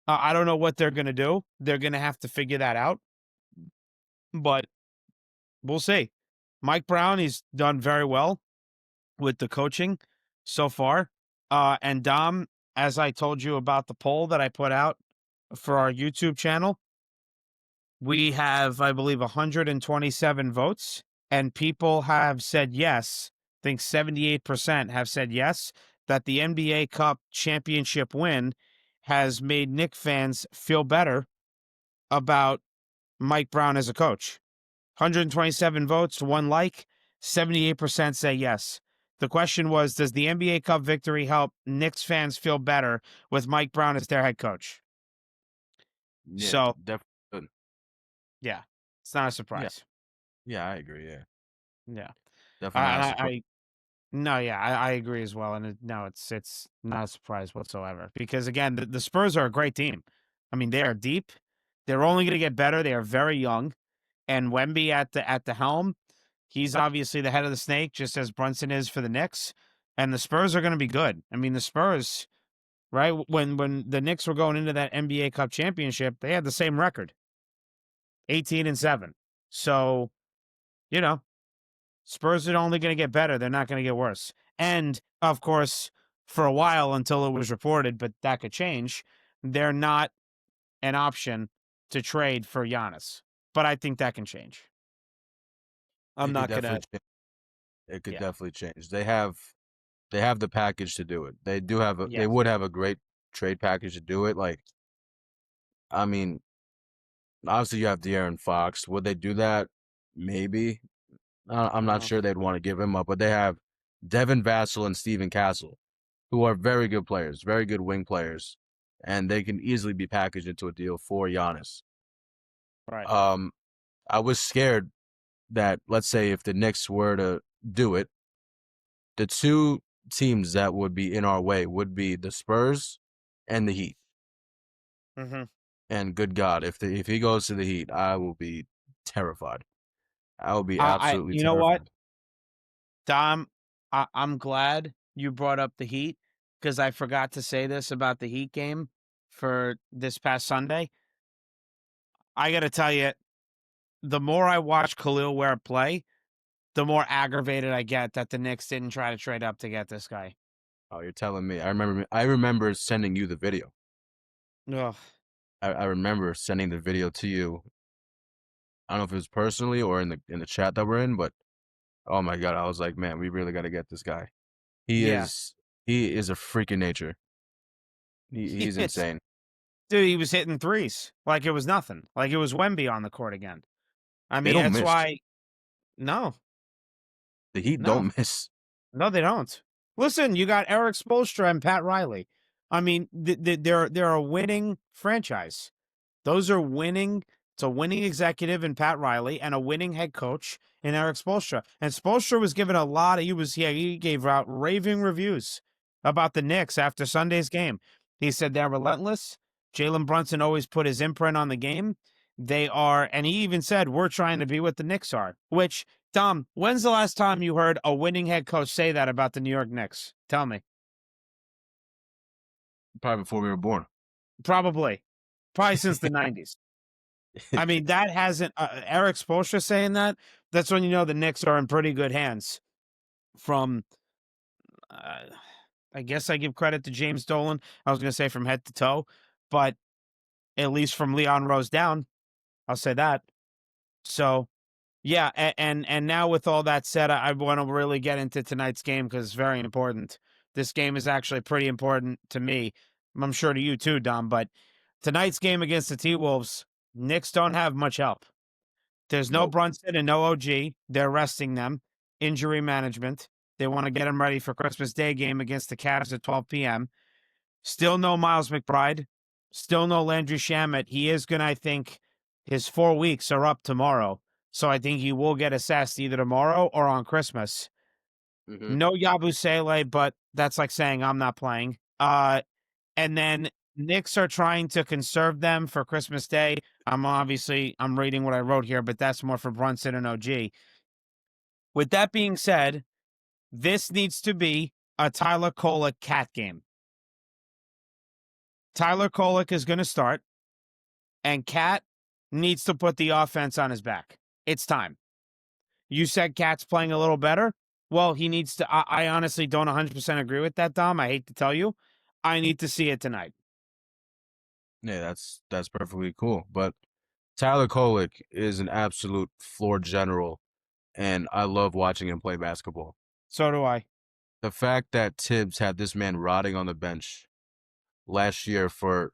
Speaker 1: I don't know what they're gonna do. They're gonna have to figure that out, but we'll see. Mike Brown, he's done very well with the coaching so far. And Dom, as I told you about the poll that I put out for our YouTube channel, we have, I believe, 127 votes, and people have said yes. I think 78% have said yes, that the NBA Cup championship win has made Knicks fans feel better about Mike Brown as a coach. 127 votes, 1 like, 78% say yes. The question was, does the NBA Cup victory help Knicks fans feel better with Mike Brown as their head coach?
Speaker 2: Yeah,
Speaker 1: So,
Speaker 2: definitely.
Speaker 1: yeah, it's not a
Speaker 2: Yeah,
Speaker 1: surprise.
Speaker 2: yeah, I agree. Yeah,
Speaker 1: Yeah.
Speaker 2: definitely not a
Speaker 1: I,
Speaker 2: surprise.
Speaker 1: I no, yeah, I agree as well. And no, it's not a surprise whatsoever because again, the Spurs are a great team. I mean, they are deep. They're only going to get better. They are very young. and Wemby at the helm, he's obviously the head of the snake, just as Brunson is for the Knicks. And the Spurs are going to be good. I mean, the Spurs, right? When the Knicks were going into that NBA Cup championship, they had the same record, 18-7. So, you know, Spurs are only going to get better. They're not going to get worse. And of course, for a while until it was reported, but that could change, they're not an option to trade for Giannis. But I think that can change. I'm
Speaker 2: It could
Speaker 1: not going to.
Speaker 2: definitely change. It could
Speaker 1: Yeah.
Speaker 2: definitely change. They have the package to do it. They do have they
Speaker 1: Yes.
Speaker 2: would have a great trade package to do it. Like, I mean, obviously you have De'Aaron Fox. Would they do that? Maybe. I'm not sure they'd want to give him up, but they have Devin Vassell and Steven Castle, who are very good players, very good wing players, and they can easily be packaged into a deal for Giannis.
Speaker 1: Right.
Speaker 2: I was scared that, let's say, if the Knicks were to do it, the two teams that would be in our way would be the Spurs and the Heat.
Speaker 1: Mm-hmm.
Speaker 2: And good God, if he goes to the Heat, I will be terrified. I will be
Speaker 1: I
Speaker 2: absolutely
Speaker 1: you know
Speaker 2: terrified.
Speaker 1: what, Dom, I'm glad you brought up the Heat because I forgot to say this about the Heat game for this past Sunday. I got to tell you, the more I watch Khalil Ware play, the more aggravated I get that the Knicks didn't try to trade up to get this guy.
Speaker 2: Oh, you're telling me. I remember sending you the video.
Speaker 1: Ugh.
Speaker 2: I remember sending the video to you. I don't know if it was personally or in the chat that we're in, but oh my God, I was like, man, we really got to get this guy. He
Speaker 1: Yeah.
Speaker 2: is a freak in nature. He's
Speaker 1: It's,
Speaker 2: insane.
Speaker 1: dude, he was hitting threes like it was nothing. Like it was Wemby on the court again. I
Speaker 2: They
Speaker 1: mean,
Speaker 2: don't
Speaker 1: that's
Speaker 2: miss.
Speaker 1: why. No,
Speaker 2: The Heat
Speaker 1: no.
Speaker 2: don't miss.
Speaker 1: No, they don't. Listen, you got Eric Spoelstra and Pat Riley. I mean, they're a winning franchise. Those are winning. It's a winning executive in Pat Riley and a winning head coach in Eric Spoelstra. And Spoelstra was given a lot of he gave out raving reviews about the Knicks after Sunday's game. He said they're relentless. Jalen Brunson always put his imprint on the game. They are, and he even said, we're trying to be what the Knicks are, which Dom, when's the last time you heard a winning head coach say that about the New York Knicks? Tell me.
Speaker 2: Probably before we were born.
Speaker 1: Probably since the 90s. I mean, that hasn't Eric Spoelstra saying that. That's when you know the Knicks are in pretty good hands. From, I guess I give credit to James Dolan. I was going to say from head to toe, but at least from Leon Rose down, I'll say that. So, yeah, and now with all that said, I want to really get into tonight's game because it's very important. This game is actually pretty important to me. I'm sure to you too, Dom. But tonight's game against the T-Wolves, Knicks don't have much help. There's no
Speaker 2: Nope.
Speaker 1: Brunson and no OG. They're resting them. Injury management. They want to get them ready for Christmas Day game against the Cavs at 12 p.m. Still no Miles McBride. Still no Landry Shamet. He is going to, I think, his 4 weeks are up tomorrow. So I think he will get assessed either tomorrow or on Christmas.
Speaker 2: Mm-hmm.
Speaker 1: No Yabusele, but that's like saying I'm not playing. And then Knicks are trying to conserve them for Christmas Day. I'm reading what I wrote here, but that's more for Brunson and OG. With that being said, this needs to be a Tyler Kolek cat game. Tyler Kolek is going to start, and Cat needs to put the offense on his back. It's time. You said Cat's playing a little better. Well, he needs to. I honestly don't 100% agree with that, Dom. I hate to tell you. I need to see it tonight.
Speaker 2: Yeah, that's perfectly cool. But Tyler Kolek is an absolute floor general, and I love watching him play basketball.
Speaker 1: So do I.
Speaker 2: The fact that Tibbs had this man rotting on the bench last year for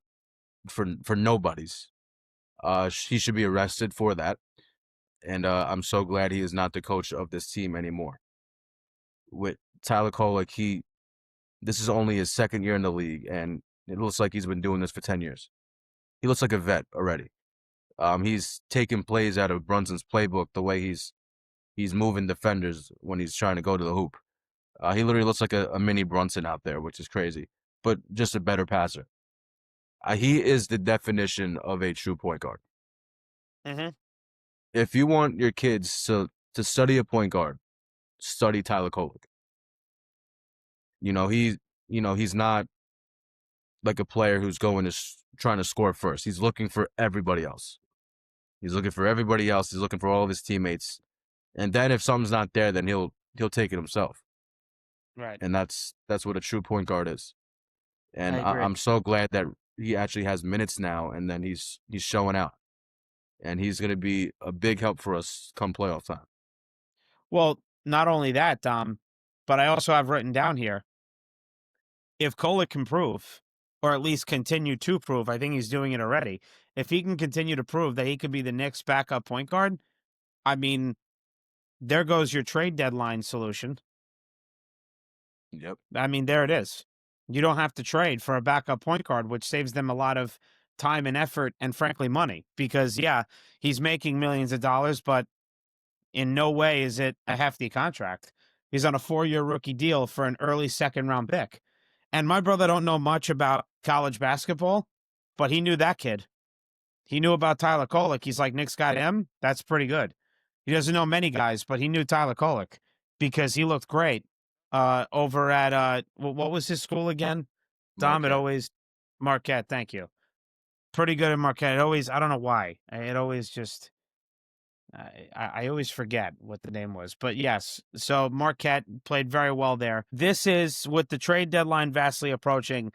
Speaker 2: nobodies, he should be arrested for that. And I'm so glad he is not the coach of this team anymore. With Tyler Kolek, this is only his second year in the league, and it looks like he's been doing this for 10 years. He looks like a vet already. He's taking plays out of Brunson's playbook, the way he's moving defenders when he's trying to go to the hoop. He literally looks like a mini Brunson out there, which is crazy, but just a better passer. He is the definition of a true point guard.
Speaker 1: Mm-hmm.
Speaker 2: if you want your kids to study a point guard, study Tyler Kolek. He's not like a player who's trying to score first. He's looking for everybody else. He's looking for everybody else. He's looking for all of his teammates. And then if something's not there, then he'll take it himself.
Speaker 1: Right.
Speaker 2: And that's what a true point guard is. And
Speaker 1: I agree.
Speaker 2: I'm so glad that he actually has minutes now, and then he's showing out. And he's going to be a big help for us come playoff time.
Speaker 1: Well, not only that, Dom, but I also have written down here, if Kolek can prove, or at least continue to prove, I think he's doing it already. If he can continue to prove that he could be the Knicks' backup point guard, I mean, there goes your trade deadline solution.
Speaker 2: Yep.
Speaker 1: I mean, there it is. You don't have to trade for a backup point guard, which saves them a lot of time and effort and, frankly, money. Because, yeah, he's making millions of dollars, but in no way is it a hefty contract. He's on a 4-year rookie deal for an early second-round pick. And my brother don't know much about college basketball, but he knew that kid. He knew about Tyler Kolek. He's like, Knicks got him? That's pretty good. He doesn't know many guys, but he knew Tyler Kolek because he looked great over at, what was his school again? Dom, it
Speaker 2: Marquette.
Speaker 1: always, Marquette, thank you. Pretty good at Marquette. It always, I don't know why. It always just, I always forget what the name was. But yes, so Marquette played very well there. This is, with the trade deadline vastly approaching,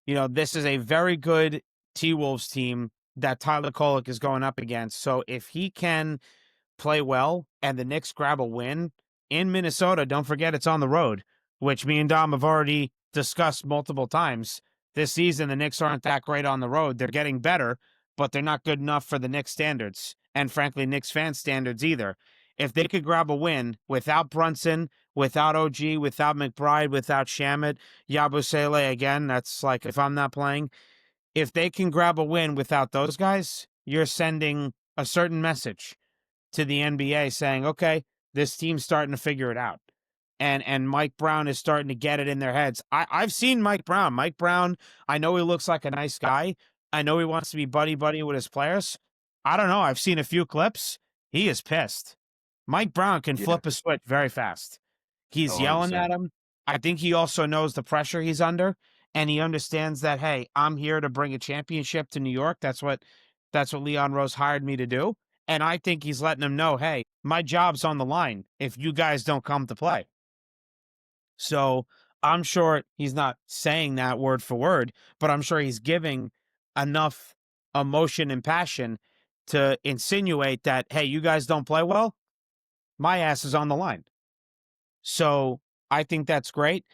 Speaker 1: this is a very good T-Wolves team that Tyler Kolek is going up against. So if he can play well and the Knicks grab a win in Minnesota, don't forget it's on the road, which me and Dom have already discussed multiple times. This season, the Knicks aren't that great on the road. They're getting better, but they're not good enough for the Knicks standards, and frankly, Knicks fan standards either. If they could grab a win without Brunson, without OG, without McBride, without Shamet, Yabusele, again, that's like if I'm not playing. If they can grab a win without those guys, you're sending a certain message to the NBA saying, okay, this team's starting to figure it out. And Mike Brown is starting to get it in their heads. I've seen Mike Brown. Mike Brown, I know he looks like a nice guy. I know he wants to be buddy-buddy with his players. I don't know. I've seen a few clips. He is pissed. Mike Brown can
Speaker 2: Yeah.
Speaker 1: flip a switch very fast. He's yelling
Speaker 2: 100%.
Speaker 1: at him. I think he also knows the pressure he's under, and he understands that, hey, I'm here to bring a championship to New York. That's what Leon Rose hired me to do. And I think he's letting them know, hey, my job's on the line if you guys don't come to play. So I'm sure he's not saying that word for word, but I'm sure he's giving enough emotion and passion to insinuate that, hey, you guys don't play well, my ass is on the line. So I think that's great.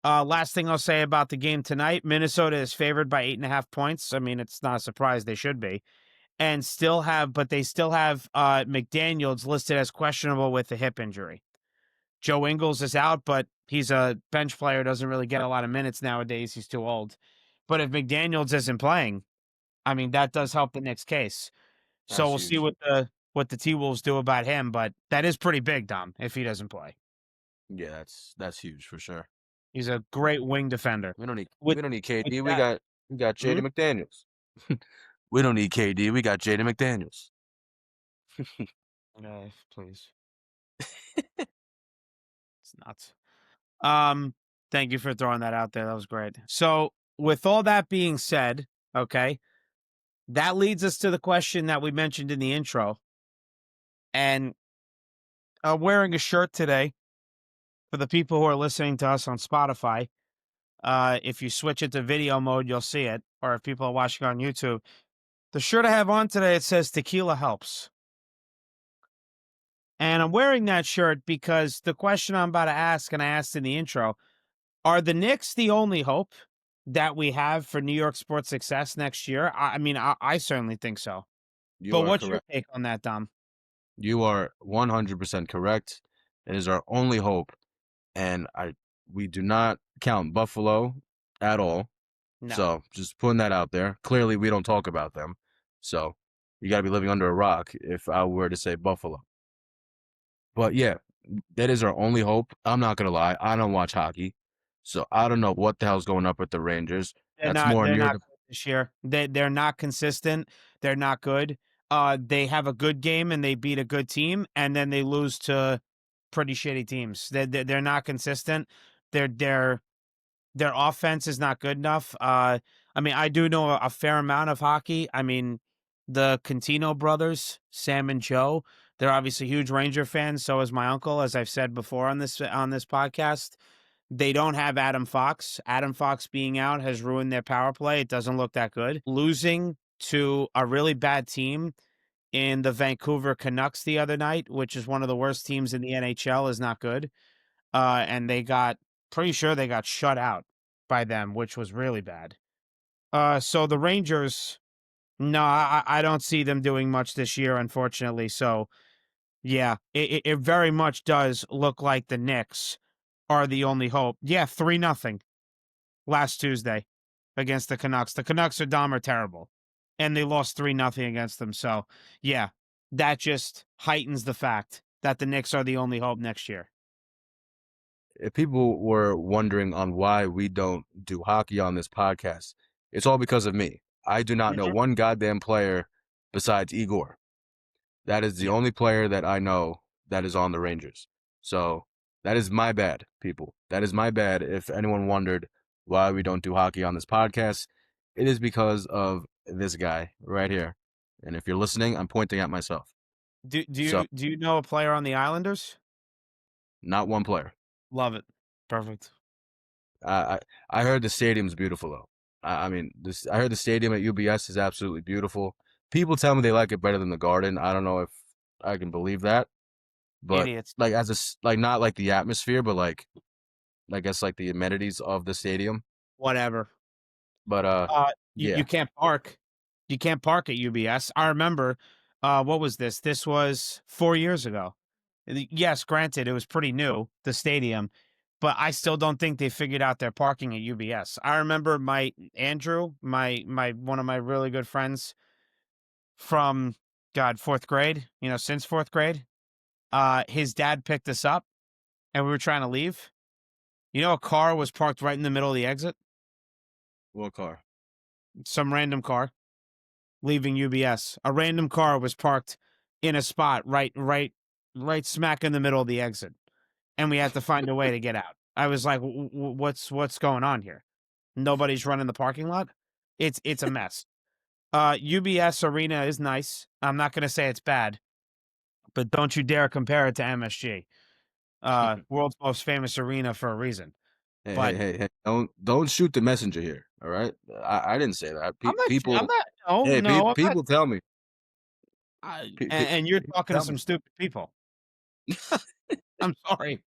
Speaker 1: Last thing I'll say about the game tonight, Minnesota is favored by 8.5 points. I mean, it's not a surprise, they should be. And they still have McDaniels listed as questionable with a hip injury. Joe Ingles is out, but he's a bench player, doesn't really get a lot of minutes nowadays. He's too old. But if McDaniels isn't playing, I mean, that does help the Knicks' case. So
Speaker 2: That's
Speaker 1: we'll see
Speaker 2: huge.
Speaker 1: what the T-Wolves do about him, but that is pretty big, Dom, if he doesn't play.
Speaker 2: Yeah, that's huge for sure.
Speaker 1: He's a great wing defender.
Speaker 2: We don't need
Speaker 1: With
Speaker 2: KD. We
Speaker 1: that,
Speaker 2: got Jaden McDaniels. We don't need KD. We got Jaden McDaniels.
Speaker 1: please. It's nuts. Thank you for throwing that out there. That was great. So, with all that being said, okay, that leads us to the question that we mentioned in the intro. And wearing a shirt today, for the people who are listening to us on Spotify, if you switch it to video mode, you'll see it. Or if people are watching on YouTube, the shirt I have on today, it says Tequila Helps. And I'm wearing that shirt because the question I'm about to ask, and I asked in the intro, are the Knicks the only hope that we have for New York sports success next year? I mean, I certainly think so.
Speaker 2: You
Speaker 1: But
Speaker 2: are
Speaker 1: what's your
Speaker 2: correct.
Speaker 1: take on that, Dom?
Speaker 2: You are 100% correct. It is our only hope, and we do not count Buffalo at all.
Speaker 1: No.
Speaker 2: So just putting that out there. Clearly, we don't talk about them. So you got to be living under a rock if I were to say Buffalo. But yeah, that is our only hope. I'm not gonna lie. I don't watch hockey, so I don't know what the hell's going up with the Rangers. That's more
Speaker 1: They're
Speaker 2: near
Speaker 1: not
Speaker 2: the.
Speaker 1: good this year. They're not consistent. They're not good. they have a good game and they beat a good team, and then they lose to pretty shitty teams. They're not consistent. Their offense is not good enough. I mean, I do know a fair amount of hockey. I mean, the Contino brothers, Sam and Joe, they're obviously huge Ranger fans. So is my uncle, as I've said before on this podcast. They don't have Adam Fox. Adam Fox being out has ruined their power play. It doesn't look that good. Losing to a really bad team in the Vancouver Canucks the other night, which is one of the worst teams in the NHL, is not good. And pretty sure they got shut out by them, which was really bad. So the Rangers, no, I don't see them doing much this year, unfortunately. So yeah, it very much does look like the Knicks are the only hope. Yeah, 3-0 last Tuesday against the Canucks. The Canucks are dumb or terrible, and they lost 3-0 against them. So yeah, that just heightens the fact that the Knicks are the only hope next year.
Speaker 2: If people were wondering on why we don't do hockey on this podcast, it's all because of me. I do not know one goddamn player besides Igor. That is the
Speaker 1: Yeah.
Speaker 2: only player that I know that is on the Rangers. So that is my bad, people. That is my bad. If anyone wondered why we don't do hockey on this podcast, it is because of this guy right here. And if you're listening, I'm pointing at myself. So
Speaker 1: Do you know a player on the Islanders?
Speaker 2: not one player.
Speaker 1: Love it. Perfect.
Speaker 2: I I heard the stadium's beautiful though. I mean, I heard the stadium at UBS is absolutely beautiful. People tell me they like it better than the Garden. I don't know if I can believe that, but
Speaker 1: Idiots.
Speaker 2: like like not like the atmosphere, but like I guess like the amenities of the stadium.
Speaker 1: Whatever.
Speaker 2: But
Speaker 1: You
Speaker 2: yeah,
Speaker 1: can't park. You can't park at UBS. I remember, what was this? This was 4 years ago. Yes, granted, it was pretty new, the stadium, but I still don't think they figured out their parking at UBS. I remember my Andrew, my one of my really good friends from, God, 4th grade, since 4th grade, his dad picked us up, and we were trying to leave. A car was parked right in the middle of the exit?
Speaker 2: what car?
Speaker 1: Some random car. Leaving UBS. A random car was parked in a spot right smack in the middle of the exit, and we had to find a way to get out. I was like, "What's going on here? Nobody's running the parking lot. It's a mess." UBS Arena is nice. I'm not going to say it's bad, but don't you dare compare it to MSG, world's most famous arena for a reason.
Speaker 2: Hey,
Speaker 1: But
Speaker 2: hey! Don't shoot the messenger here. All right, I didn't say that.
Speaker 1: I'm
Speaker 2: People,
Speaker 1: not. No,
Speaker 2: hey,
Speaker 1: no, I'm not.
Speaker 2: people tell me.
Speaker 1: And you're
Speaker 2: People
Speaker 1: talking to
Speaker 2: tell me.
Speaker 1: some stupid people. I'm sorry.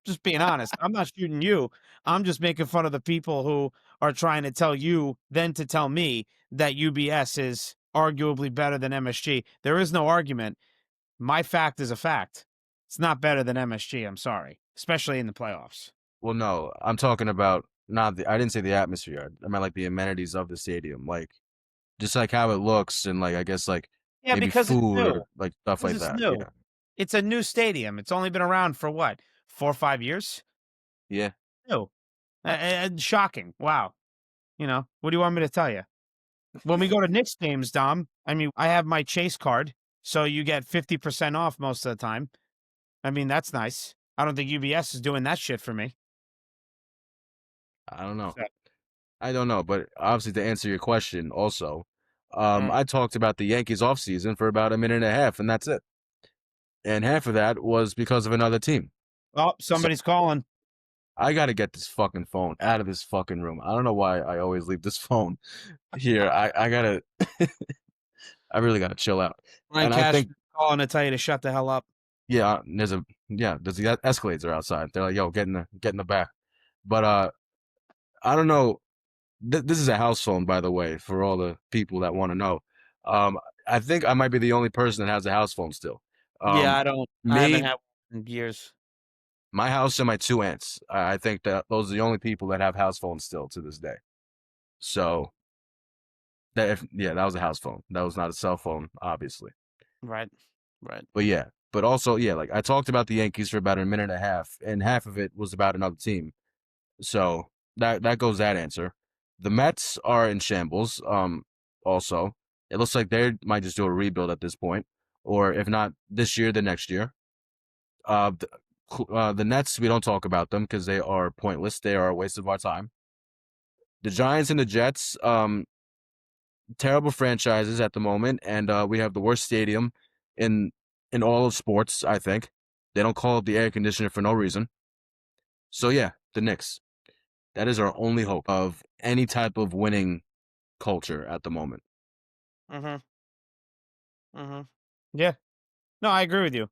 Speaker 1: Just being honest. I'm not shooting you. I'm just making fun of the people who are trying to tell you, then to tell me that UBS is arguably better than MSG. There is no argument. My fact is a fact. It's not better than MSG. I'm sorry, especially in the playoffs.
Speaker 2: Well, no, I'm talking about not the. I didn't say the atmosphere. I meant like the amenities of the stadium, like just like how it looks, and like I guess like
Speaker 1: Yeah,
Speaker 2: maybe
Speaker 1: because it's
Speaker 2: food
Speaker 1: new.
Speaker 2: or like stuff
Speaker 1: Because
Speaker 2: like
Speaker 1: it's
Speaker 2: that.
Speaker 1: new.
Speaker 2: Yeah,
Speaker 1: It's a new stadium. It's only been around for what, 4 or 5 years?
Speaker 2: yeah.
Speaker 1: New. Shocking. Wow. What do you want me to tell you? When we go to Knicks games, Dom, I mean, I have my Chase card, so you get 50% off most of the time. I mean, that's nice. I don't think UBS is doing that shit for me.
Speaker 2: I don't know.
Speaker 1: So,
Speaker 2: I don't know, but obviously to answer your question, also,
Speaker 1: mm.
Speaker 2: I talked about the Yankees offseason for about a minute and a half, and that's it. And half of that was because of another team.
Speaker 1: Oh,
Speaker 2: So
Speaker 1: somebody's calling.
Speaker 2: I got to get this fucking phone out of this fucking room. I don't know why I always leave this phone here. I gotta, I really gotta chill out.
Speaker 1: Ryan
Speaker 2: And I
Speaker 1: Cash
Speaker 2: think,
Speaker 1: calling to tell you to shut the hell up.
Speaker 2: yeah, there's the Escalades are outside. They're like, yo, get in the back. But I don't know. This is a house phone, by the way, for all the people that want to know. Um, I think I might be the only person that has a house phone still.
Speaker 1: Yeah,
Speaker 2: Um,
Speaker 1: I haven't
Speaker 2: me,
Speaker 1: had one in years.
Speaker 2: my house, and my two aunts. I think that those are the only people that have house phones still to this day. So that was a house phone. That was not a cell phone, obviously.
Speaker 1: Right. Right.
Speaker 2: But yeah, but also yeah, like I talked about the Yankees for about a minute and a half, and half of it was about another team. So that goes that answer. The Mets are in shambles. Also, It looks like they might just do a rebuild at this point, or if not this year, the next year. Uh, the Nets, we don't talk about them because they are pointless. They are a waste of our time. The Giants and the Jets, terrible franchises at the moment, and we have the worst stadium in all of sports. I think they don't call it the air conditioner for no reason. So yeah, the Knicks. That is our only hope of any type of winning culture at the moment.
Speaker 1: Mhm. Mhm. Yeah. No, I agree with you.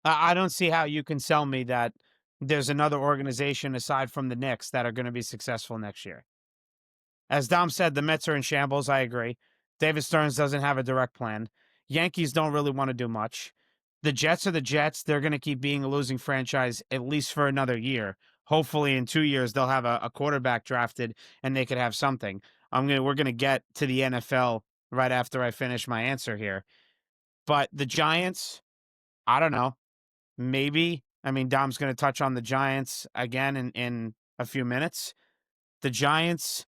Speaker 1: I don't see how you can sell me that there's another organization aside from the Knicks that are going to be successful next year. As Dom said, the Mets are in shambles. I agree. David Stearns doesn't have a direct plan. Yankees don't really want to do much. The Jets are the Jets. They're going to keep being a losing franchise at least for another year. Hopefully, in 2 years, they'll have a quarterback drafted and they could have something. We're gonna get to the NFL right after I finish my answer here. But the Giants, I don't know. Maybe. I mean, Dom's going to touch on the Giants again in a few minutes. The Giants,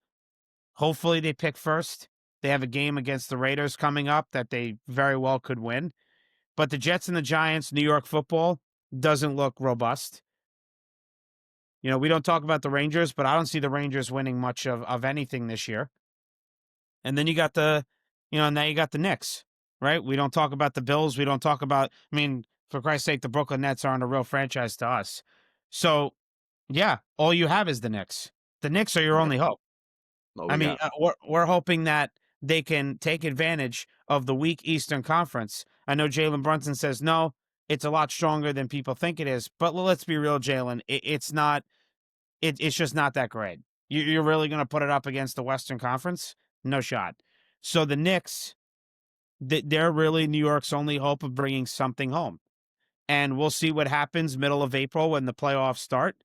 Speaker 1: hopefully they pick first. They have a game against the Raiders coming up that they very well could win. But the Jets and the Giants, New York football doesn't look robust. We don't talk about the Rangers, but I don't see the Rangers winning much of anything this year. And then you got now you got the Knicks, right? We don't talk about the Bills. We don't talk about, I mean, for Christ's sake, the Brooklyn Nets aren't a real franchise to us. So, yeah, all you have is the Knicks. The Knicks are your
Speaker 2: Yeah,
Speaker 1: only hope.
Speaker 2: all
Speaker 1: I
Speaker 2: we
Speaker 1: mean,
Speaker 2: got.
Speaker 1: we're hoping that they can take advantage of the weak Eastern Conference. I know Jalen Brunson says no, it's a lot stronger than people think it is. But let's be real, Jalen. It's not. It's just not that great. You're really going to put it up against the Western Conference? No shot. So the Knicks, they're really New York's only hope of bringing something home. And we'll see what happens middle of April when the playoffs start.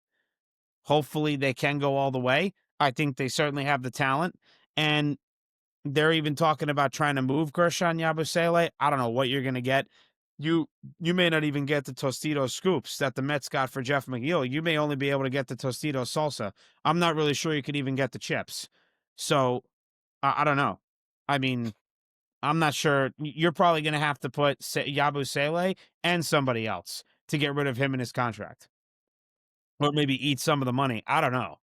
Speaker 1: Hopefully they can go all the way. I think they certainly have the talent. And they're even talking about trying to move Gershon Yabusele. I don't know what you're going to get. You may not even get the Tostito scoops that the Mets got for Jeff McNeil. You may only be able to get the Tostito salsa. I'm not really sure you could even get the chips. So I don't know. I mean, I'm not sure. You're probably going to have to put Yabusele and somebody else to get rid of him in his contract, or maybe eat some of the money. I don't know.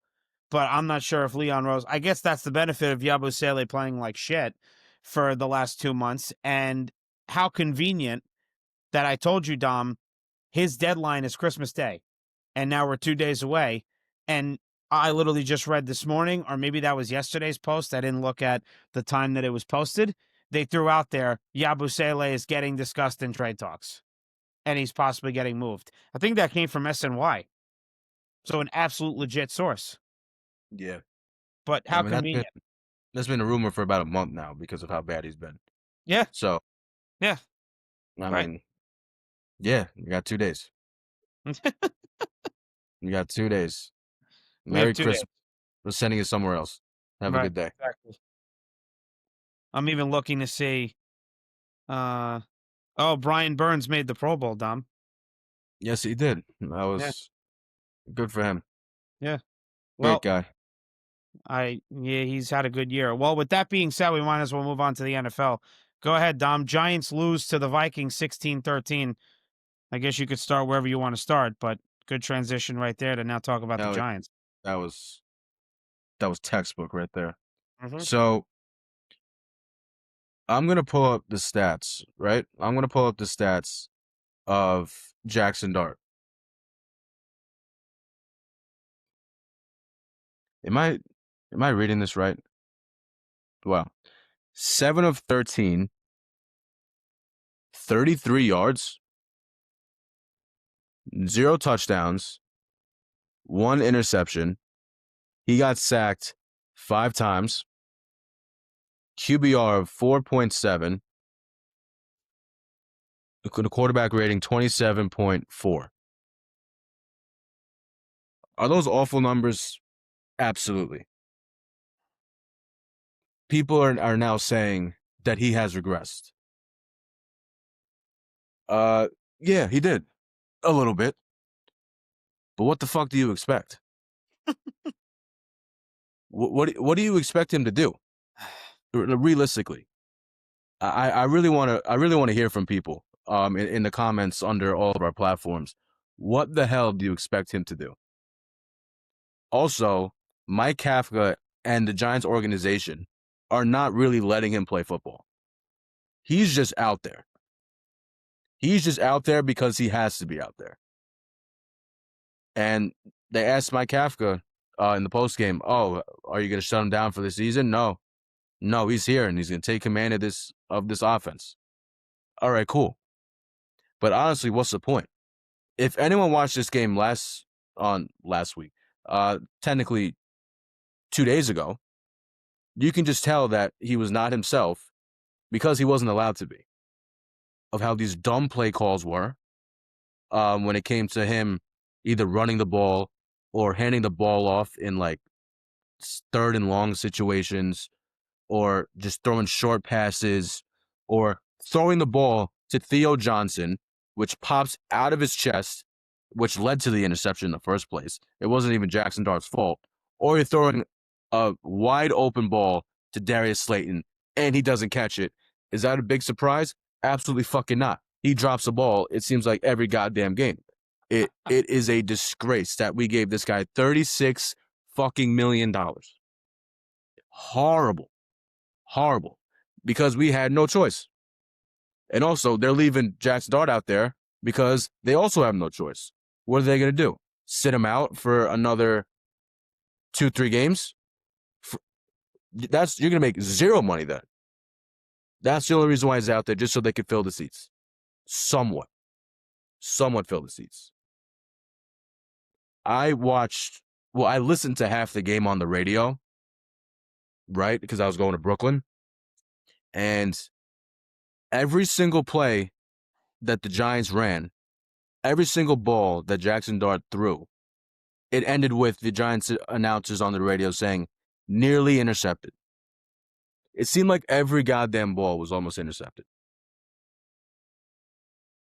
Speaker 1: But I'm not sure if Leon Rose. I guess that's the benefit of Yabusele playing like shit for the last 2 months. And how convenient that I told you, Dom, his deadline is Christmas Day. And now we're 2 days away. And I literally just read this morning, or maybe that was yesterday's post. I didn't look at the time that it was posted. They threw out there Yabusele is getting discussed in trade talks, and he's possibly getting moved. I think that came from SNY. So an absolute legit source.
Speaker 2: Yeah,
Speaker 1: But
Speaker 2: I
Speaker 1: how
Speaker 2: mean
Speaker 1: convenient.
Speaker 2: that's been a rumor for about a month now because of how bad he's been.
Speaker 1: Yeah.
Speaker 2: So
Speaker 1: Yeah.
Speaker 2: I
Speaker 1: Right.
Speaker 2: mean, yeah, you got 2 days. You got 2 days.
Speaker 1: We have
Speaker 2: Merry
Speaker 1: 2 days.
Speaker 2: Christmas. We're sending you somewhere else. Have a
Speaker 1: Right.
Speaker 2: good day.
Speaker 1: Exactly. I'm even looking to see. Uh, oh, Brian Burns made the Pro Bowl, Dom.
Speaker 2: Yes, he did. That
Speaker 1: Yeah.
Speaker 2: was good for him.
Speaker 1: Yeah.
Speaker 2: Great
Speaker 1: Well,
Speaker 2: guy.
Speaker 1: yeah, he's had a good year. Well, with that being said, we might as well move on to the NFL. Go ahead, Dom. Giants lose to the Vikings 16-13. I guess you could start wherever you want to start, but good transition right there to now talk about the
Speaker 2: That was
Speaker 1: Giants.
Speaker 2: that was that was textbook right there.
Speaker 1: Mm-hmm.
Speaker 2: So I'm gonna pull up the stats, right? I'm gonna pull up the stats of Jackson Dart. Am I reading this right? Wow. 7 of 13, 33 yards, 0 touchdowns, 1 interception. He got sacked 5 times. QBR of 4.7. The quarterback rating 27.4. Are those awful numbers? Absolutely. People are now saying that he has regressed. Yeah, he did. A little bit. But what the fuck do you expect? What do you expect him to do? Realistically. I really want to hear from people in the comments under all of our platforms. What the hell do you expect him to do? Also, Mike Kafka and the Giants organization are not really letting him play football. He's just out there. He's just out there because he has to be out there. And they asked Mike Kafka in the postgame, "Oh, are you going to shut him down for the season?" No, he's here and he's going to take command of this offense. All right, cool. But honestly, what's the point? If anyone watched this game last week, technically 2 days ago, you can just tell that he was not himself because he wasn't allowed to be. Of how these dumb play calls were when it came to him either running the ball or handing the ball off in like third and long situations, or just throwing short passes, or throwing the ball to Theo Johnson, which pops out of his chest, which led to the interception in the first place. It wasn't even Jackson Dart's fault. Or you're throwing a wide open ball to Darius Slayton, and he doesn't catch it. Is that a big surprise? Absolutely fucking not. He drops the ball, it seems like every goddamn game. It is a disgrace that we gave this guy $36 fucking million. Horrible. Because we had no choice. And also, they're leaving Jackson Dart out there because they also have no choice. What are they going to do? Sit him out for another 2-3 games? You're going to make zero money then. That's the only reason why he's out there, just so they could fill the seats. Somewhat fill the seats. I listened to half the game on the radio, right? Because I was going to Brooklyn. And every single play that the Giants ran, every single ball that Jackson Dart threw, it ended with the Giants announcers on the radio saying, nearly intercepted. It seemed like every goddamn ball was almost intercepted.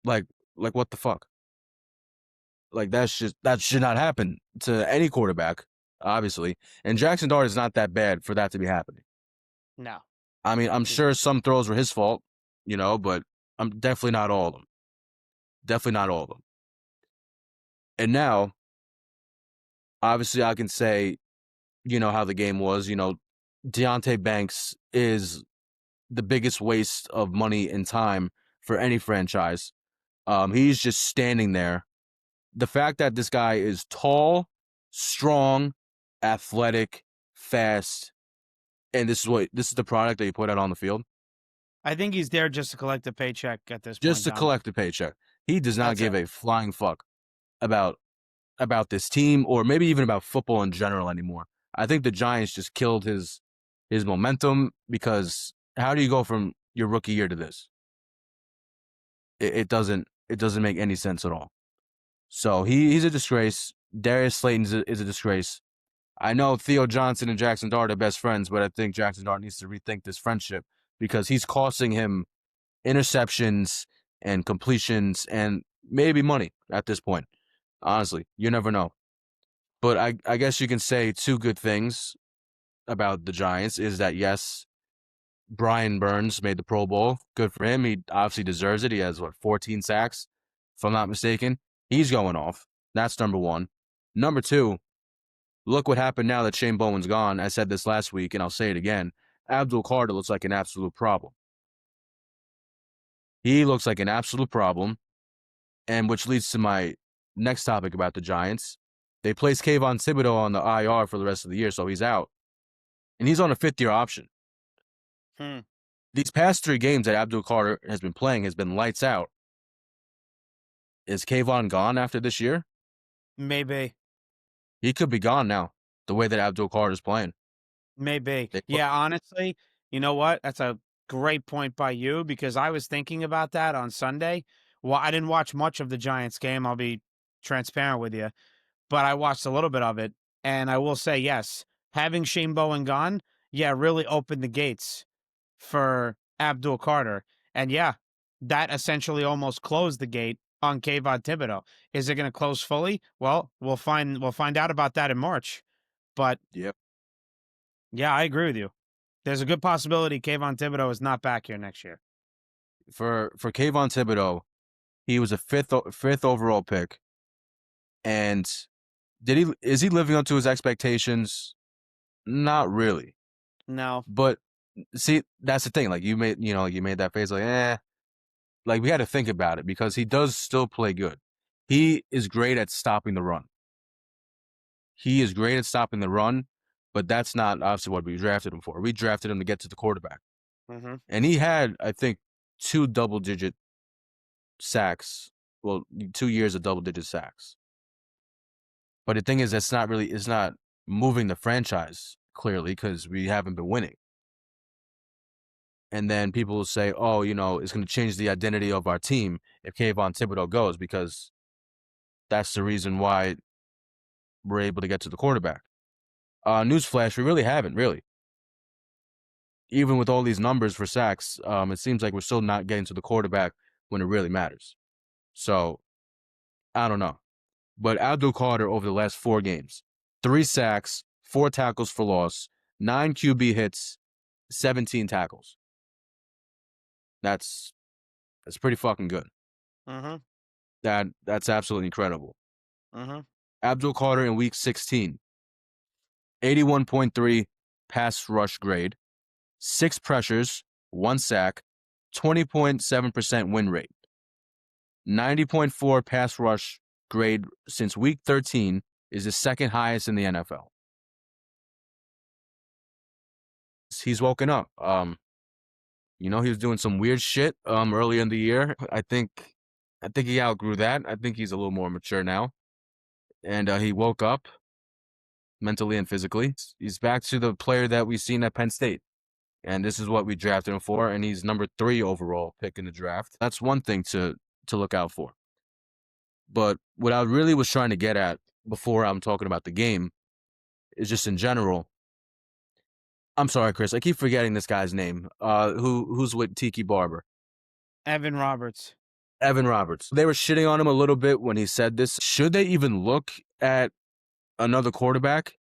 Speaker 2: Like what the fuck? Like that should not happen to any quarterback, obviously. And Jackson Dart is not that bad for that to be happening.
Speaker 1: No.
Speaker 2: I mean, I'm sure some throws were his fault, but I'm definitely not all of them. Definitely not all of them. And now, obviously, I can say, how the game was. Deontay Banks is the biggest waste of money and time for any franchise. He's just standing there. The fact that this guy is tall, strong, athletic, fast, and this is the product that you put out on the field.
Speaker 1: I think he's there just to collect a paycheck at this point.
Speaker 2: Just to collect a paycheck. He does not give a flying fuck about this team, or maybe even about football in general anymore. I think the Giants just killed his momentum, because how do you go from your rookie year to this? It doesn't make any sense at all. So he's a disgrace. Darius Slayton is a disgrace. I know Theo Johnson and Jackson Dart are best friends, but I think Jackson Dart needs to rethink this friendship, because he's costing him interceptions and completions and maybe money at this point. Honestly, you never know. But I guess you can say two good things about the Giants is that, yes, Brian Burns made the Pro Bowl. Good for him. He obviously deserves it. He has, 14 sacks, if I'm not mistaken. He's going off. That's number one. Number two, look what happened now that Shane Bowen's gone. I said this last week, and I'll say it again. Abdul Carter looks like an absolute problem. He looks like an absolute problem, and which leads to my next topic about the Giants. They placed Kayvon Thibodeau on the IR for the rest of the year, so he's out. And he's on a fifth-year option. These past 3 games that Abdul Carter has been playing has been lights out. Is Kayvon gone after this year?
Speaker 1: Maybe.
Speaker 2: He could be gone now, the way that Abdul Carter is playing.
Speaker 1: Maybe. Yeah, honestly, you know what? That's a great point by you, because I was thinking about that on Sunday. Well, I didn't watch much of the Giants game. I'll be transparent with you. But I watched a little bit of it. And I will say, yes, having Shane Bowen gone, really opened the gates for Abdul Carter. And that essentially almost closed the gate on Kayvon Thibodeau. Is it going to close fully? Well, we'll find out about that in March. But
Speaker 2: yep.
Speaker 1: Yeah, I agree with you. There's a good possibility Kayvon Thibodeau is not back here next year.
Speaker 2: For Kayvon Thibodeau, he was a fifth overall pick, and is he living up to his expectations? Not really.
Speaker 1: No.
Speaker 2: But see, that's the thing. Like you made that face like, like we had to think about it because he does still play good. He is great at stopping the run. But that's not obviously what we drafted him for. We drafted him to get to the quarterback.
Speaker 1: Mm-hmm.
Speaker 2: And he had, I think, 2 double-digit sacks. Well, 2 years of double-digit sacks. But the thing is, it's not moving the franchise clearly because we haven't been winning. And then people will say, oh, it's going to change the identity of our team if Kayvon Thibodeau goes because that's the reason why we're able to get to the quarterback. Newsflash, we really haven't, really. Even with all these numbers for sacks, it seems like we're still not getting to the quarterback when it really matters. So, I don't know. But Abdul Carter over the last 4 games, 3 sacks, 4 tackles for loss, 9 QB hits, 17 tackles. That's pretty fucking good.
Speaker 1: Mm-hmm.
Speaker 2: That's absolutely incredible.
Speaker 1: Mm-hmm.
Speaker 2: Abdul Carter in week 16, 81.3 pass rush grade, 6 pressures, 1 sack, 20.7% win rate. 90.4 pass rush grade since week 13 is the second highest in the NFL. He's woken up. He was doing some weird shit early in the year. I think he outgrew that. I think he's a little more mature now. And he woke up mentally and physically. He's back to the player that we've seen at Penn State. And this is what we drafted him for. And he's number 3 overall pick in the draft. That's one thing to look out for. But what I really was trying to get at before I'm talking about the game is just in general. I'm sorry, Chris. I keep forgetting this guy's name. Who's with Tiki Barber?
Speaker 1: Evan Roberts.
Speaker 2: Evan Roberts. They were shitting on him a little bit when he said this. Should they even look at another quarterback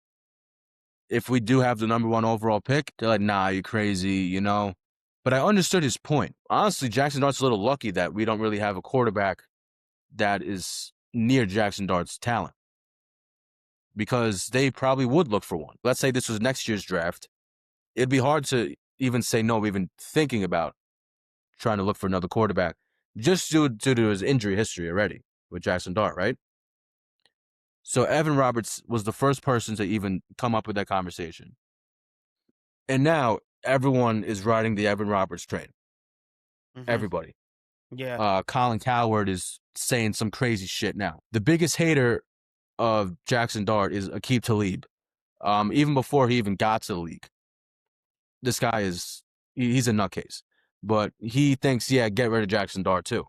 Speaker 2: if we do have the number 1 overall pick? They're like, nah, you're crazy, But I understood his point. Honestly, Jackson Dart's a little lucky that we don't really have a quarterback that is near Jackson Dart's talent. Because they probably would look for one. Let's say this was next year's draft. It'd be hard to even say no, even thinking about trying to look for another quarterback, just due to his injury history already with Jackson Dart, right? So Evan Roberts was the first person to even come up with that conversation. And now everyone is riding the Evan Roberts train.
Speaker 1: Mm-hmm.
Speaker 2: Everybody.
Speaker 1: Yeah.
Speaker 2: Colin Cowherd is saying some crazy shit now. The biggest hater of Jackson Dart is Aqib Talib. Even before he even got to the league. This guy he's a nutcase. But he thinks, get rid of Jackson Dart too.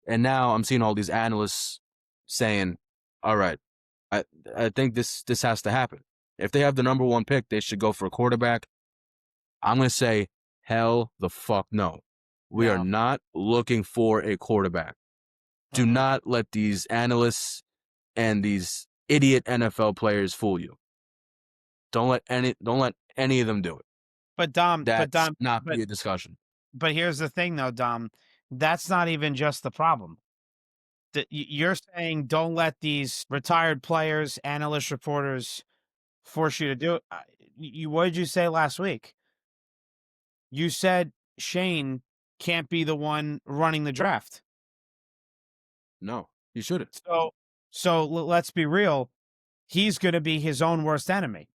Speaker 2: And now I'm seeing all these analysts saying, all right, I think this has to happen. If they have the number 1 pick, they should go for a quarterback. I'm going to say, hell the fuck no. We are not looking for a quarterback. Do not let these analysts and these idiot NFL players fool you. Don't let any of them do it.
Speaker 1: But Dom,
Speaker 2: not be a discussion.
Speaker 1: But here's the thing, though, Dom. That's not even just the problem. You're saying don't let these retired players, analyst reporters, force you to do it. What did you say last week? You said Shane can't be the one running the draft.
Speaker 2: No, he shouldn't.
Speaker 1: So let's be real. He's going to be his own worst enemy.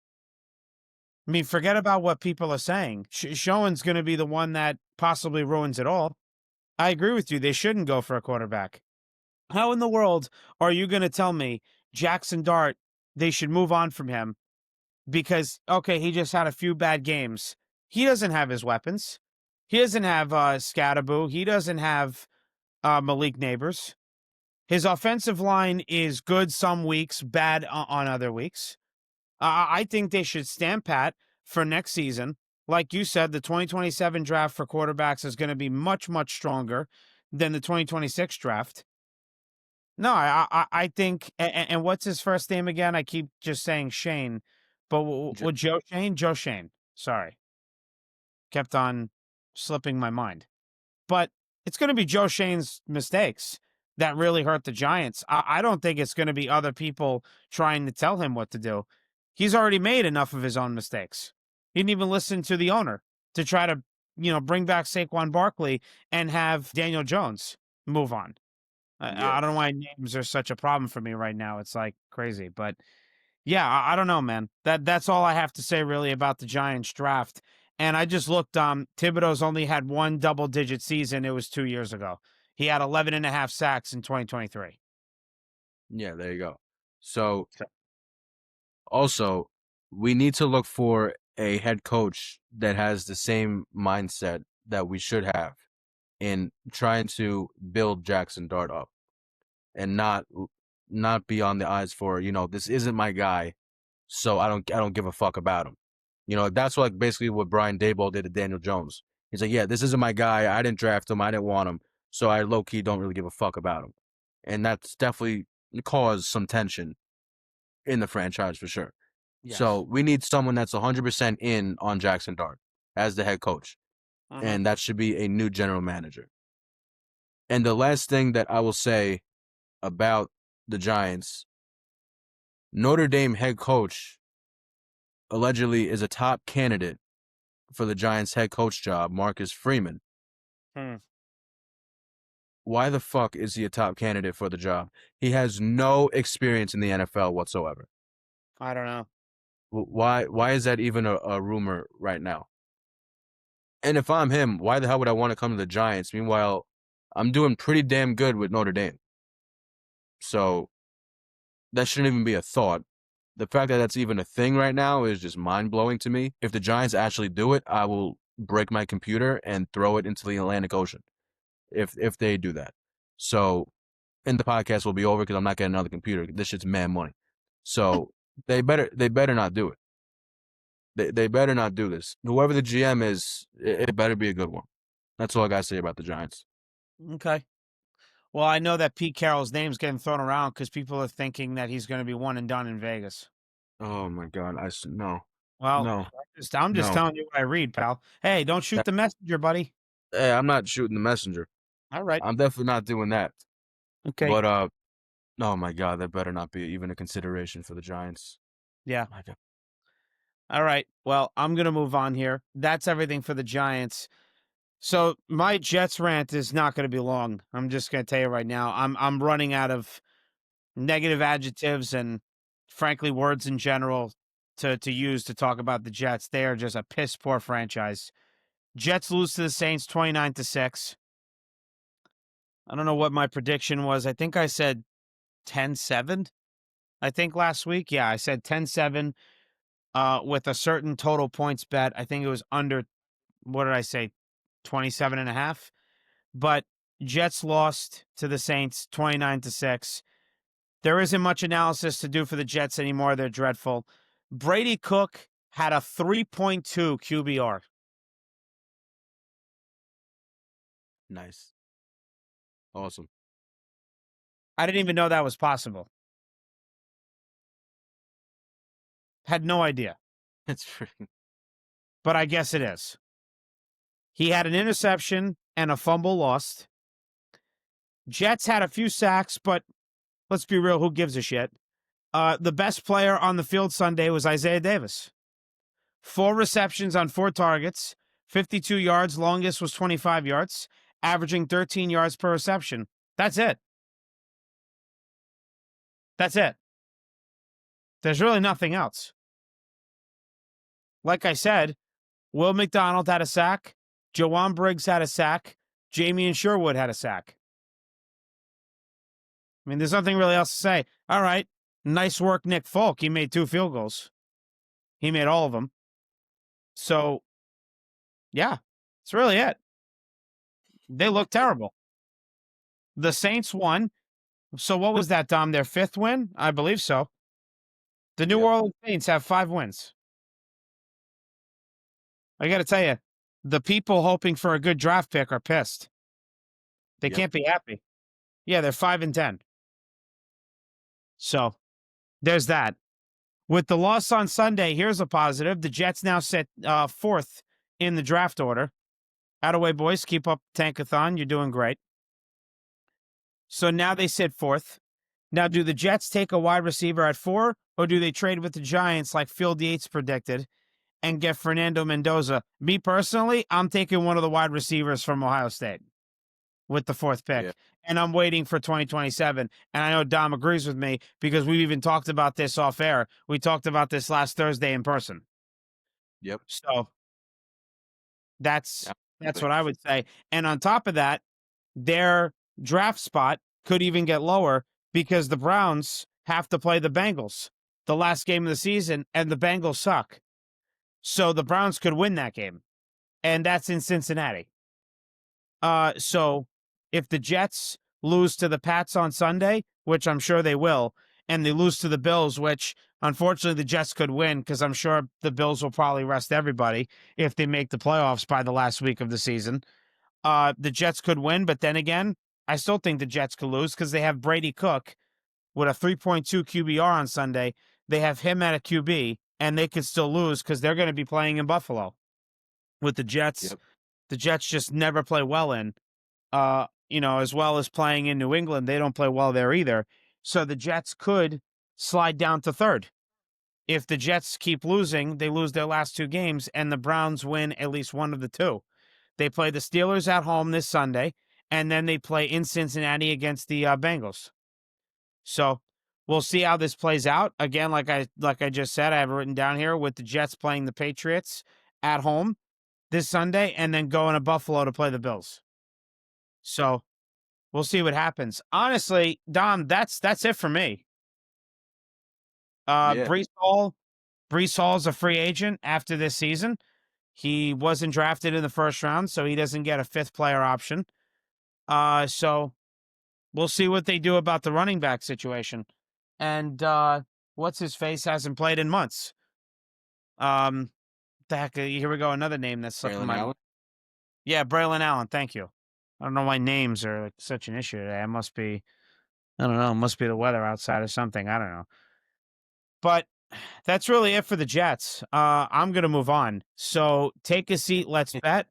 Speaker 1: I mean, forget about what people are saying. Schoen's going to be the one that possibly ruins it all. I agree with you. They shouldn't go for a quarterback. How in the world are you going to tell me Jackson Dart, they should move on from him because, okay, he just had a few bad games. He doesn't have his weapons. He doesn't have Scatterboo. He doesn't have Malik Neighbors. His offensive line is good some weeks, bad on other weeks. I think they should stand pat for next season. Like you said, the 2027 draft for quarterbacks is going to be much, much stronger than the 2026 draft. No, I think, and what's his first name again? I keep just saying Shane, but Joe Shane? Joe Shane. Sorry. kept on slipping my mind. But it's going to be Joe Shane's mistakes that really hurt the Giants. I don't think it's going to be other people trying to tell him what to do. He's already made enough of his own mistakes. He didn't even listen to the owner to try to, bring back Saquon Barkley and have Daniel Jones move on.
Speaker 2: Yeah.
Speaker 1: I don't know why names are such a problem for me right now. It's like crazy, but yeah, I don't know, man. That's all I have to say really about the Giants draft. And I just looked, Thibodeau's only had one double-digit season. It was 2 years ago. He had 11 and a half sacks in 2023.
Speaker 2: Yeah, there you go. So
Speaker 1: So-
Speaker 2: also, we need to look for a head coach that has the same mindset that we should have in trying to build Jackson Dart up and not be on the eyes for, this isn't my guy, so I don't give a fuck about him. That's like basically what Brian Daboll did to Daniel Jones. He's like, yeah, this isn't my guy. I didn't draft him. I didn't want him. So I low key don't really give a fuck about him. And that's definitely caused some tension in the franchise for sure.
Speaker 1: Yes.
Speaker 2: So we need someone that's 100% in on Jackson Dart as the head coach. And that should be a new general manager. And the last thing that I will say about the Giants, Notre Dame head coach allegedly is a top candidate for the Giants head coach job, Marcus Freeman.
Speaker 1: Hmm.
Speaker 2: Why the fuck is he a top candidate for the job? He has no experience in the NFL whatsoever.
Speaker 1: I don't know.
Speaker 2: Why is that even a rumor right now? And if I'm him, why the hell would I want to come to the Giants? Meanwhile, I'm doing pretty damn good with Notre Dame. So that shouldn't even be a thought. The fact that that's even a thing right now is just mind-blowing to me. If the Giants actually do it, I will break my computer and throw it into the Atlantic Ocean if they do that. So, and the podcast will be over because I'm not getting another computer. This shit's mad money. So they better not do it. They better not do this. Whoever the GM is, it better be a good one. That's all I gotta say about the Giants.
Speaker 1: Okay. Well, I know that Pete Carroll's name's getting thrown around because people are thinking that he's going to be one and done in Vegas.
Speaker 2: Oh my God! No,
Speaker 1: Well,
Speaker 2: no,
Speaker 1: I'm just
Speaker 2: no.
Speaker 1: telling you what I read, pal. Hey, don't shoot the messenger, buddy.
Speaker 2: Hey, I'm not shooting the messenger.
Speaker 1: All right.
Speaker 2: I'm definitely not doing that.
Speaker 1: Okay.
Speaker 2: But oh my God, that better not be even a consideration for the Giants.
Speaker 1: Yeah.
Speaker 2: My God.
Speaker 1: All right. Well, I'm going to move on here. That's everything for the Giants. So my Jets rant is not going to be long. I'm just going to tell you right now. I'm running out of negative adjectives and, frankly, words in general to use to talk about the Jets. They are just a piss poor franchise. Jets lose to the Saints 29-6. I don't know what my prediction was. I think I said 10-7. I think last week. Yeah, I said 10-7 with a certain total points bet. I think it was under, what did I say, 27.5. But Jets lost to the Saints 29-6. There isn't much analysis to do for the Jets anymore. They're dreadful. Brady Cook had a 3.2 QBR.
Speaker 2: Nice. Awesome.
Speaker 1: I didn't even know that was possible. Had no idea,
Speaker 2: It's freaking.
Speaker 1: but I guess it is. He had an interception and a fumble lost. Jets had a few sacks, but let's be real, who gives a shit? The best player on the field Sunday was Isaiah Davis. 4 receptions on 4 targets, 52 yards, longest was 25 yards, averaging 13 yards per reception. That's it. That's it. There's really nothing else. Like I said, Will McDonald had a sack, Jawan Briggs had a sack, Jamie and Sherwood had a sack. I mean, there's nothing really else to say. All right, nice work, Nick Folk. He made 2 field goals. He made all of them. So, yeah, that's really it. They look terrible. The Saints won. So what was that, Dom? Their 5th win? I believe so. The New
Speaker 2: Yep.
Speaker 1: Orleans Saints have 5 wins. I got to tell you, the people hoping for a good draft pick are pissed. They
Speaker 2: Yep.
Speaker 1: can't be happy. Yeah, they're 5-10. So there's that. With the loss on Sunday, here's a positive. The Jets now sit 4th in the draft order. Attaway, boys. Keep up Tankathon. You're doing great. So now they sit fourth. Now, do the Jets take a wide receiver at 4, or do they trade with the Giants like Field Yates predicted and get Fernando Mendoza? Me personally, I'm taking one of the wide receivers from Ohio State with the 4th pick.
Speaker 2: Yeah.
Speaker 1: And I'm waiting for 2027. And I know Dom agrees with me because we've even talked about this off air. We talked about this last Thursday in person.
Speaker 2: Yep.
Speaker 1: So that's
Speaker 2: Absolutely.
Speaker 1: what I would say. And on top of that, their draft spot could even get lower because the Browns have to play the Bengals the last game of the season, and the Bengals suck. So the Browns could win that game, and that's in Cincinnati. So if the Jets lose to the Pats on Sunday, which I'm sure they will, and they lose to the Bills, which unfortunately the Jets could win because I'm sure the Bills will probably rest everybody if they make the playoffs by the last week of the season. The Jets could win, but then again, I still think the Jets could lose because they have Brady Cook with a 3.2 QBR on Sunday. They have him at a QB, and they could still lose because they're going to be playing in Buffalo with the Jets.
Speaker 2: Yep.
Speaker 1: The Jets just never play well in. As well as playing in New England, they don't play well there either. So the Jets could slide down to 3rd. If the Jets keep losing, they lose their last 2 games, and the Browns win at least one of the 2. They play the Steelers at home this Sunday, and then they play in Cincinnati against the Bengals. So we'll see how this plays out. Again, like I just said, I have it written down here with the Jets playing the Patriots at home this Sunday, and then going to Buffalo to play the Bills. So we'll see what happens. Honestly, Dom, that's it for me.
Speaker 2: Yeah.
Speaker 1: Brees Hall's a free agent after this season. He wasn't drafted in the first round, so he doesn't get a 5th player option. So we'll see what they do about the running back situation. And what's his face hasn't played in months. The heck, here we go. Another name that's slipping
Speaker 2: Braylon
Speaker 1: my
Speaker 2: Allen?
Speaker 1: Yeah, Braylon Allen. Thank you. I don't know why names are like such an issue today. It must be the weather outside or something. I don't know. But that's really it for the Jets. I'm gonna move on. So take a seat. Let's bet.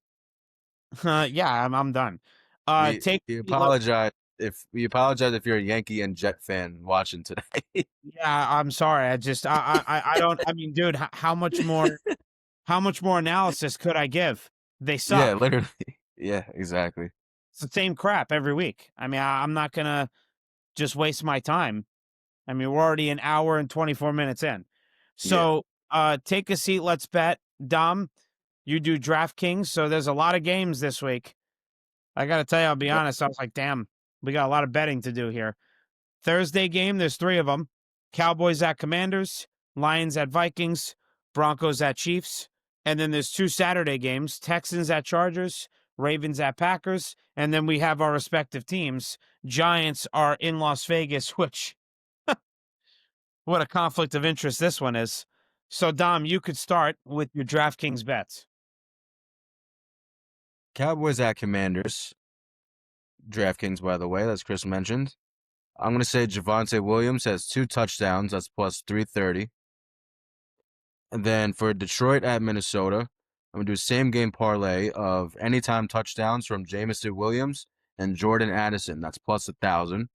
Speaker 1: Yeah, I'm done.
Speaker 2: We apologize if you're a Yankee and Jet fan watching today.
Speaker 1: Yeah, I'm sorry. I don't. I mean, dude, how much more analysis could I give? They suck.
Speaker 2: Yeah, literally. Yeah, exactly.
Speaker 1: It's the same crap every week. I mean, I'm not gonna just waste my time. I mean, we're already an hour and 24 minutes in. So, take a seat. Let's bet. Dom, you do DraftKings, so there's a lot of games this week. I got to tell you, I'll be
Speaker 2: Yep.
Speaker 1: honest. I was like, damn, we got a lot of betting to do here. Thursday game, there's 3 of them. Cowboys at Commanders, Lions at Vikings, Broncos at Chiefs. And then there's 2 Saturday games, Texans at Chargers, Ravens at Packers. And then we have our respective teams. Giants are in Las Vegas, which, what a conflict of interest this one is. So, Dom, you could start with your DraftKings bets.
Speaker 2: Cowboys at Commanders. DraftKings, by the way, as Chris mentioned. I'm going to say Javonte Williams has 2 touchdowns. That's plus 330. And then for Detroit at Minnesota, I'm going to do same game parlay of anytime touchdowns from Jamison Williams and Jordan Addison. That's plus 1,000.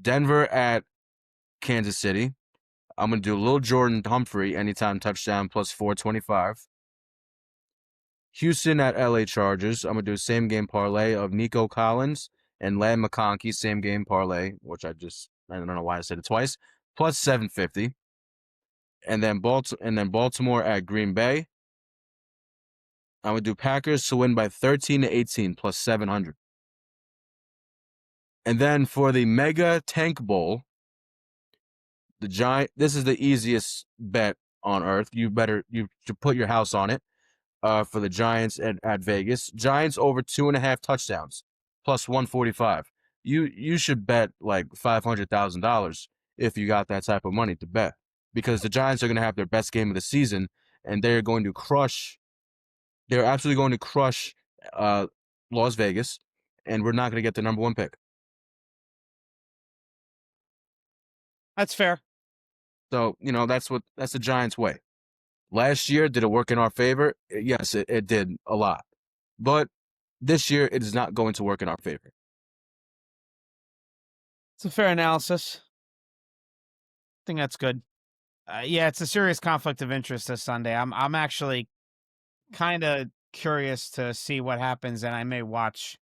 Speaker 2: Denver at Kansas City. I'm going to do Lil Jordan Humphrey anytime touchdown plus 425. Houston at LA Chargers. I'm going to do same game parlay of Nico Collins and Lamb McConkey, same game parlay, which I don't know why I said it twice, plus 750. And then Baltimore at Green Bay. I'm going to do Packers to win by 13 to 18 plus 700. And then for the Mega Tank Bowl, this is the easiest bet on earth. You should put your house on it. For the Giants at Vegas. Giants over 2.5 touchdowns, plus 145. You should bet like $500,000 if you got that type of money to bet, because the Giants are going to have their best game of the season, and they're going to crush. They're absolutely going to crush Las Vegas, and we're not going to get the number 1 pick.
Speaker 1: That's fair.
Speaker 2: So that's the Giants' way. Last year, did it work in our favor? Yes, it did a lot. But this year, it is not going to work in our favor.
Speaker 1: It's a fair analysis. I think that's good. Yeah, it's a serious conflict of interest this Sunday. I'm actually kind of curious to see what happens, and I may watch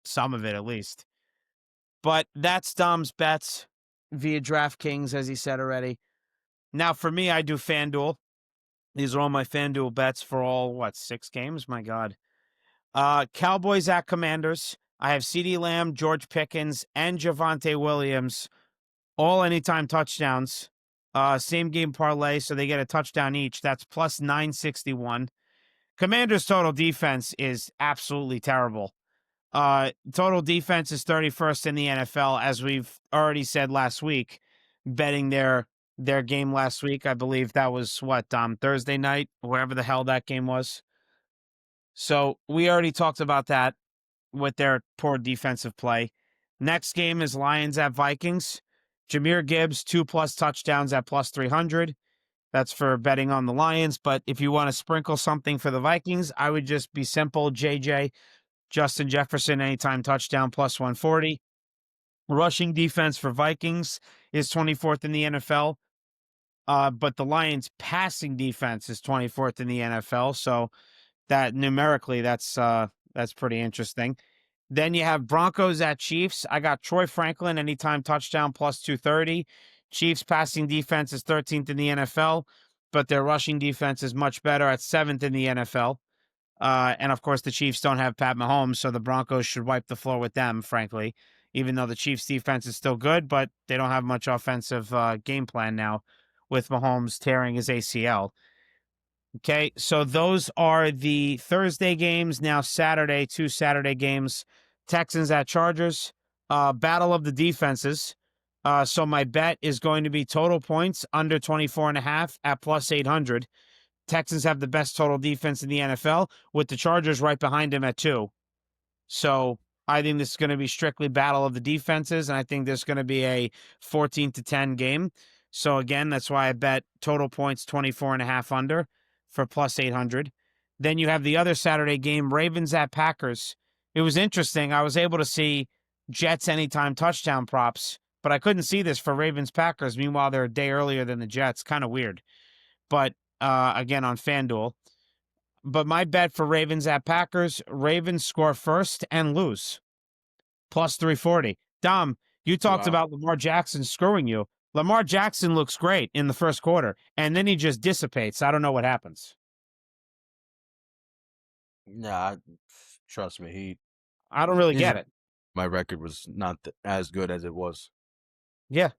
Speaker 1: some of it at least. But that's Dom's bets via DraftKings, as he said already. Now, for me, I do FanDuel. These are all my FanDuel bets for all, 6 games? My God. Cowboys at Commanders. I have CeeDee Lamb, George Pickens, and Javonte Williams, all anytime touchdowns. Same game parlay, so they get a touchdown each. That's plus 961. Commanders' total defense is absolutely terrible. Total defense is 31st in the NFL, as we've already said last week, betting their game last week. I believe that was Thursday night, wherever the hell that game was. So we already talked about that with their poor defensive play. Next game is Lions at Vikings. Jahmyr Gibbs, 2+ touchdowns at plus 300. That's for betting on the Lions. But if you want to sprinkle something for the Vikings, I would just be simple. JJ, Justin Jefferson, anytime touchdown, plus 140. Rushing defense for Vikings is 24th in the NFL. But the Lions' passing defense is 24th in the NFL. So that numerically, that's pretty interesting. Then you have Broncos at Chiefs. I got Troy Franklin, anytime touchdown, plus 230. Chiefs passing defense is 13th in the NFL, but their rushing defense is much better at 7th in the NFL. And of course, the Chiefs don't have Pat Mahomes, so the Broncos should wipe the floor with them, frankly, even though the Chiefs defense is still good, but they don't have much offensive game plan now with Mahomes tearing his ACL. Okay, so those are the Thursday games. Now Saturday, 2 Saturday games. Texans at Chargers. Battle of the defenses. So my bet is going to be total points under 24.5 at plus 800. Texans have the best total defense in the NFL, with the Chargers right behind them at 2. So I think this is going to be strictly battle of the defenses, and I think there's going to be a 14-10 game. So again, that's why I bet total points 24.5 under for plus 800. Then you have the other Saturday game, Ravens at Packers. It was interesting. I was able to see Jets anytime touchdown props, but I couldn't see this for Ravens Packers. Meanwhile, they're a day earlier than the Jets. Kind of weird. But again, on FanDuel. But my bet for Ravens at Packers, Ravens score first and lose. Plus 340. Dom, you talked about Lamar Jackson screwing you. Lamar Jackson looks great in the first quarter, and then he just dissipates. I don't know what happens.
Speaker 2: Nah, trust me.
Speaker 1: I don't really get it.
Speaker 2: My record was not as good as it was.
Speaker 1: Yeah.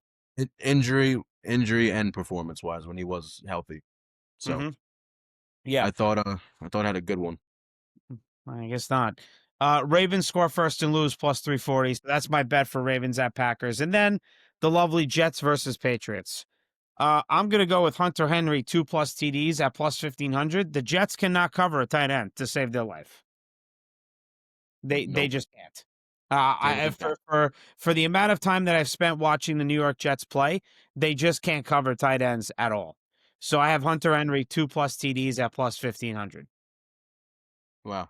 Speaker 2: Injury and performance-wise when he was healthy. So,
Speaker 1: yeah,
Speaker 2: I thought I had a good one.
Speaker 1: I guess not. Ravens score first and lose plus 340. So that's my bet for Ravens at Packers. And then the lovely Jets versus Patriots. I'm going to go with Hunter Henry, 2+ TDs at plus 1,500. The Jets cannot cover a tight end to save their life. They just can't. For the amount of time that I've spent watching the New York Jets play, they just can't cover tight ends at all. So I have Hunter Henry, 2+ TDs at plus 1,500.
Speaker 2: Wow.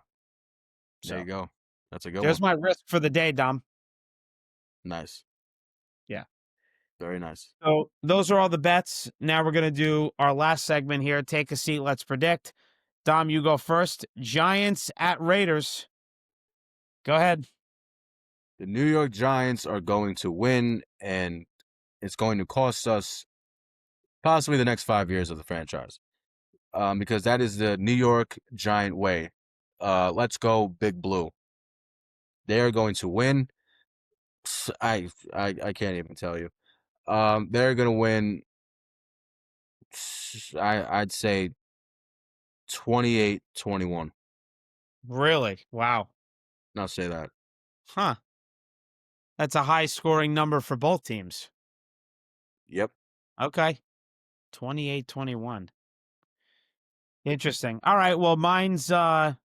Speaker 2: There you go. That's a good
Speaker 1: There's
Speaker 2: one.
Speaker 1: my risk for the day, Dom.
Speaker 2: Nice.
Speaker 1: Yeah.
Speaker 2: Very nice.
Speaker 1: So those are all the bets. Now we're going to do our last segment here. Take a seat. Let's predict. Dom, you go first. Giants at Raiders. Go ahead.
Speaker 2: The New York Giants are going to win, and it's going to cost us possibly the next 5 years of the franchise. Because that is the New York Giant way. Let's go Big Blue. They are going to win. I can't even tell you. They're going to win. I'd say 28-21.
Speaker 1: Really? Wow.
Speaker 2: I'll say that.
Speaker 1: Huh. That's a high scoring number for both teams.
Speaker 2: Yep.
Speaker 1: Okay. 28-21. Interesting. All right. Well, mine's not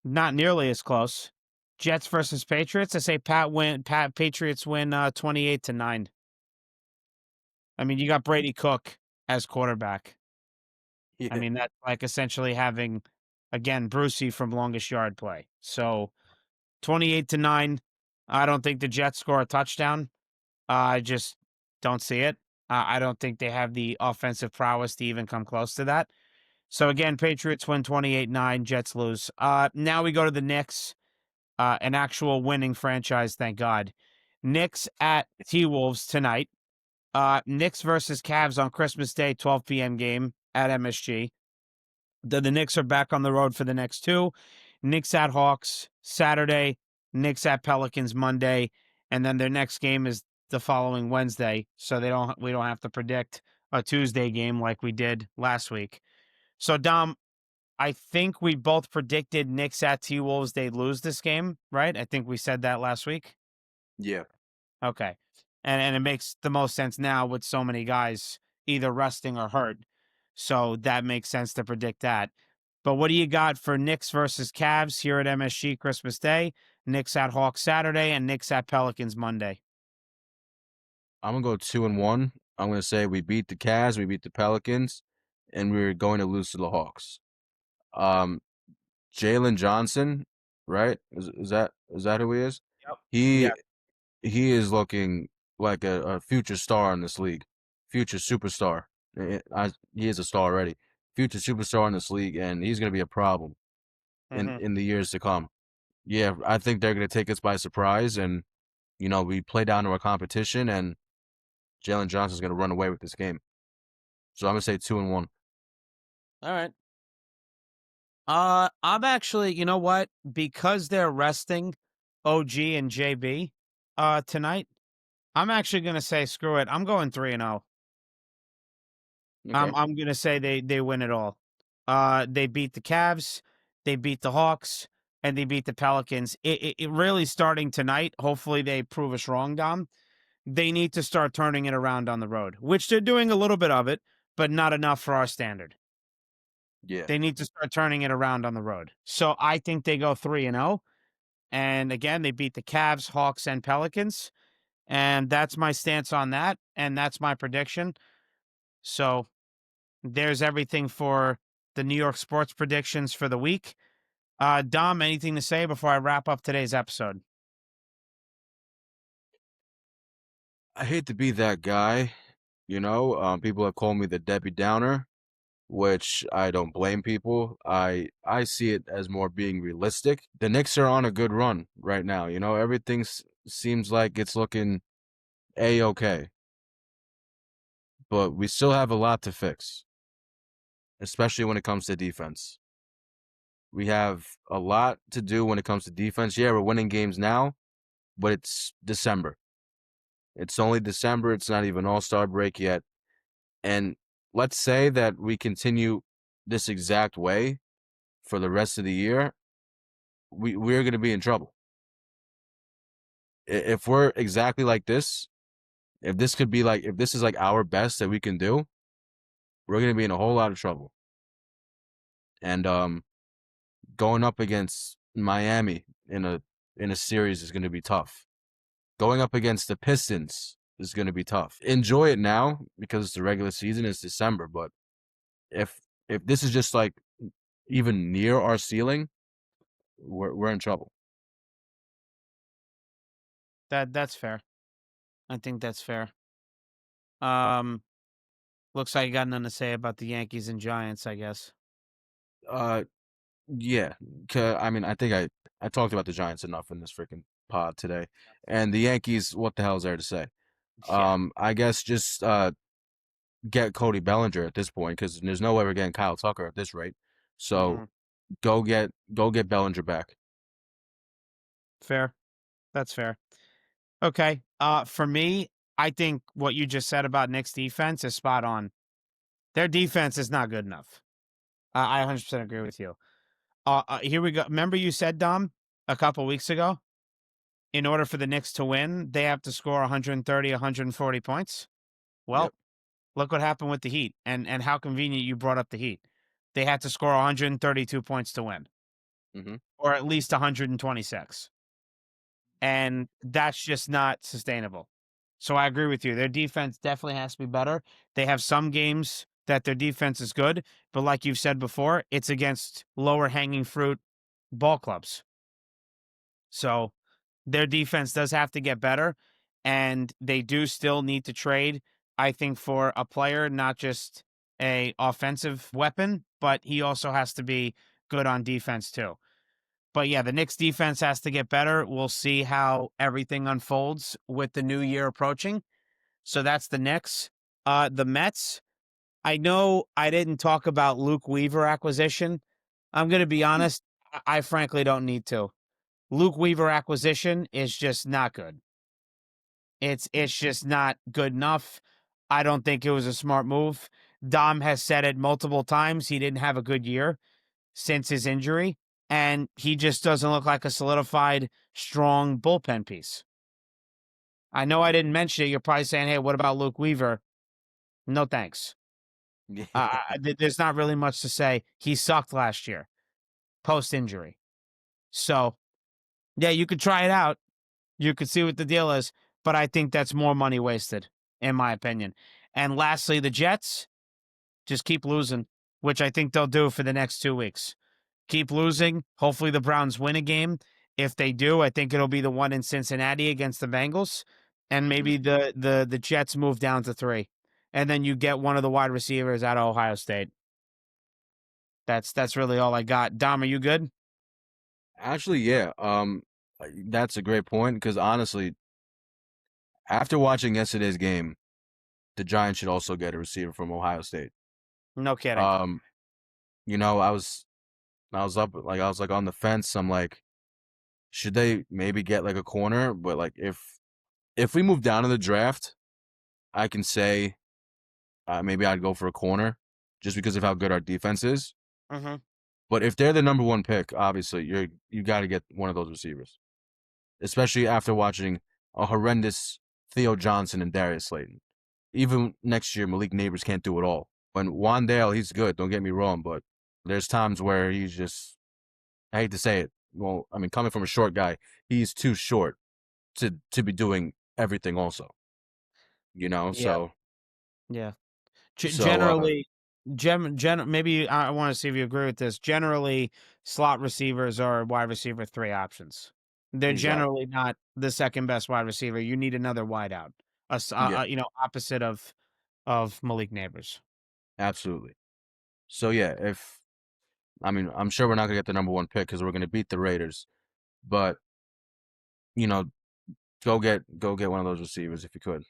Speaker 1: nearly as close. Jets versus Patriots. I say Patriots win 28-9. I mean, you got Brady Cook as quarterback. I
Speaker 2: Yeah.
Speaker 1: mean, that's like essentially having, again, Brucey from longest yard play. So 28-9. I don't think the Jets score a touchdown. I just don't see it. I don't think they have the offensive prowess to even come close to that. So again, Patriots win 28-9, Jets lose. Now we go to the Knicks, an actual winning franchise, thank God. Knicks at T-Wolves tonight. Knicks versus Cavs on Christmas Day, 12 p.m. game at MSG. The Knicks are back on the road for the next two. Knicks at Hawks Saturday, Knicks at Pelicans Monday, and then their next game is the following Wednesday. So we don't have to predict a Tuesday game like we did last week. So Dom, I think we both predicted Knicks at T Wolves they'd lose this game, right? I think we said that last week.
Speaker 2: Yeah.
Speaker 1: Okay. And it makes the most sense now with so many guys either resting or hurt. So that makes sense to predict that. But what do you got for Knicks versus Cavs here at MSG Christmas Day, Knicks at Hawks Saturday, and Knicks at Pelicans Monday?
Speaker 2: I'm gonna go 2-1. I'm gonna say we beat the Cavs, we beat the Pelicans, and we're going to lose to the Hawks. Um, Jalen Johnson, right? Is that who he is?
Speaker 1: Yep.
Speaker 2: He
Speaker 1: Yeah.
Speaker 2: he is looking like a future star in this league, future superstar. He is a star already, future superstar in this league, and he's gonna be a problem
Speaker 1: Hmm.
Speaker 2: in the years to come. Yeah, I think they're gonna take us by surprise, and we play down to our competition, and Jalen Johnson's gonna run away with this game. So I'm gonna say 2-1.
Speaker 1: All right. I'm actually, you know what? Because they're resting OG and JB tonight, I'm actually gonna say screw it. I'm going 3-0.
Speaker 2: Okay.
Speaker 1: I'm gonna say they win it all. They beat the Cavs, they beat the Hawks, and they beat the Pelicans. It really starting tonight. Hopefully they prove us wrong, Dom. They need to start turning it around on the road, which they're doing a little bit of it, but not enough for our standard.
Speaker 2: Yeah.
Speaker 1: They need to start turning it around on the road. So I think they go 3-0. And again, they beat the Cavs, Hawks, and Pelicans. And that's my stance on that. And that's my prediction. So there's everything for the New York sports predictions for the week. Dom, anything to say before I wrap up today's episode?
Speaker 2: I hate to be that guy. People have called me the Debbie Downer, which I don't blame people. I see it as more being realistic. The Knicks are on a good run right now. Everything seems like it's looking a-okay, but we still have a lot to fix, especially when it comes to defense. We have a lot to do when it comes to defense. Yeah, we're winning games now, but it's December. It's only December. It's not even All-Star break yet. And let's say that we continue this exact way for the rest of the year, we're going to be in trouble. If we're exactly like this, if this is like our best that we can do, we're going to be in a whole lot of trouble. And going up against Miami in a series is going to be tough. Going up against the Pistons is going to be tough. Enjoy it now because it's the regular season. It's December, but if this is just like even near our ceiling, we're in trouble.
Speaker 1: That's fair. I think that's fair. Um, Looks like you got nothing to say about the Yankees and Giants, I guess.
Speaker 2: Uh, yeah. I mean, I think I talked about the Giants enough in this freaking pod today, and the Yankees. What the hell is there to say?
Speaker 1: Yeah.
Speaker 2: I guess just get Cody Bellinger at this point because there's no way we're getting Kyle Tucker at this rate. So
Speaker 1: Mhm.
Speaker 2: go get Bellinger back.
Speaker 1: Fair. That's fair. Okay. For me, I think what you just said about Knicks defense is spot on. Their defense is not good enough. I 100% agree with you. Here we go. Remember you said, Dom, a couple weeks ago, in order for the Knicks to win, they have to score 130, 140 points. Well,
Speaker 2: Yep.
Speaker 1: look what happened with the Heat, and how convenient you brought up the Heat. They had to score 132 points to win,
Speaker 2: Mm-hmm.
Speaker 1: or at least 126. And that's just not sustainable. So I agree with you. Their defense definitely has to be better. They have some games that their defense is good, but like you've said before, it's against lower hanging fruit ball clubs. So their defense does have to get better, and they do still need to trade, I think, for a player, not just a offensive weapon, but he also has to be good on defense too. But yeah, the Knicks defense has to get better. We'll see how everything unfolds with the new year approaching. So that's the Knicks. The Mets, I know I didn't talk about Luke Weaver acquisition. I'm going to be honest, I frankly don't need to. Luke Weaver acquisition is just not good. It's just not good enough. I don't think it was a smart move. Dom has said it multiple times. He didn't have a good year since his injury, and he just doesn't look like a solidified, strong bullpen piece. I know I didn't mention it. You're probably saying, hey, what about Luke Weaver? No thanks. There's not really much to say. He sucked last year, post-injury. So, yeah, you could try it out. You could see what the deal is, but I think that's more money wasted, in my opinion. And lastly, the Jets just keep losing, which I think they'll do for the next 2 weeks. Keep losing. Hopefully the Browns win a game. If they do, I think it'll be the one in Cincinnati against the Bengals, and maybe the Jets move down to 3, and then you get one of the wide receivers out of Ohio State. That's really all I got. Dom, are you good?
Speaker 2: Actually, yeah. That's a great point because honestly, after watching yesterday's game, the Giants should also get a receiver from Ohio State.
Speaker 1: No kidding.
Speaker 2: I was on the fence. I'm like, should they maybe get like a corner? But like, if we move down in the draft, I can say maybe I'd go for a corner just because of how good our defense is.
Speaker 1: Mm-hmm.
Speaker 2: But if they're the number 1 pick, obviously you got to get one of those receivers, especially after watching a horrendous Theo Johnson and Darius Slayton. Even next year, Malik Neighbors can't do it all. When Wandale, he's good, don't get me wrong, but there's times where he's just, I hate to say it, well, I mean, coming from a short guy, he's too short to be doing everything also. So
Speaker 1: Yeah.
Speaker 2: So,
Speaker 1: Generally, maybe I want to see if you agree with this. Generally, slot receivers are wide receiver 3 options. They're
Speaker 2: exactly.
Speaker 1: generally not the second best wide receiver. You need another wideout,
Speaker 2: Yeah.
Speaker 1: opposite of Malik Neighbors.
Speaker 2: Absolutely. So yeah, I'm sure we're not gonna get the number 1 pick because we're gonna beat the Raiders, but go get one of those receivers if you could.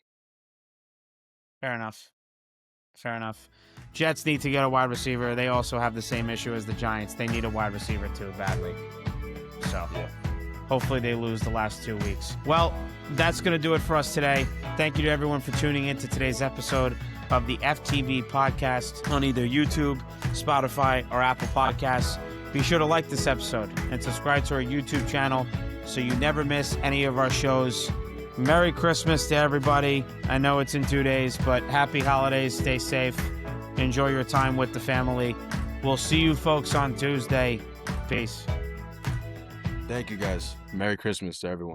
Speaker 1: Fair enough. Fair enough. Jets need to get a wide receiver. They also have the same issue as the Giants. They need a wide receiver too badly. So
Speaker 2: Yeah.
Speaker 1: hopefully they lose the last 2 weeks. Well, that's going to do it for us today. Thank you to everyone for tuning in to today's episode of the FTV podcast on either YouTube, Spotify, or Apple Podcasts. Be sure to like this episode and subscribe to our YouTube channel so you never miss any of our shows. Merry Christmas to everybody. I know it's in 2 days, but happy holidays. Stay safe. Enjoy your time with the family. We'll see you folks on Tuesday. Peace.
Speaker 2: Thank you guys. Merry Christmas to everyone.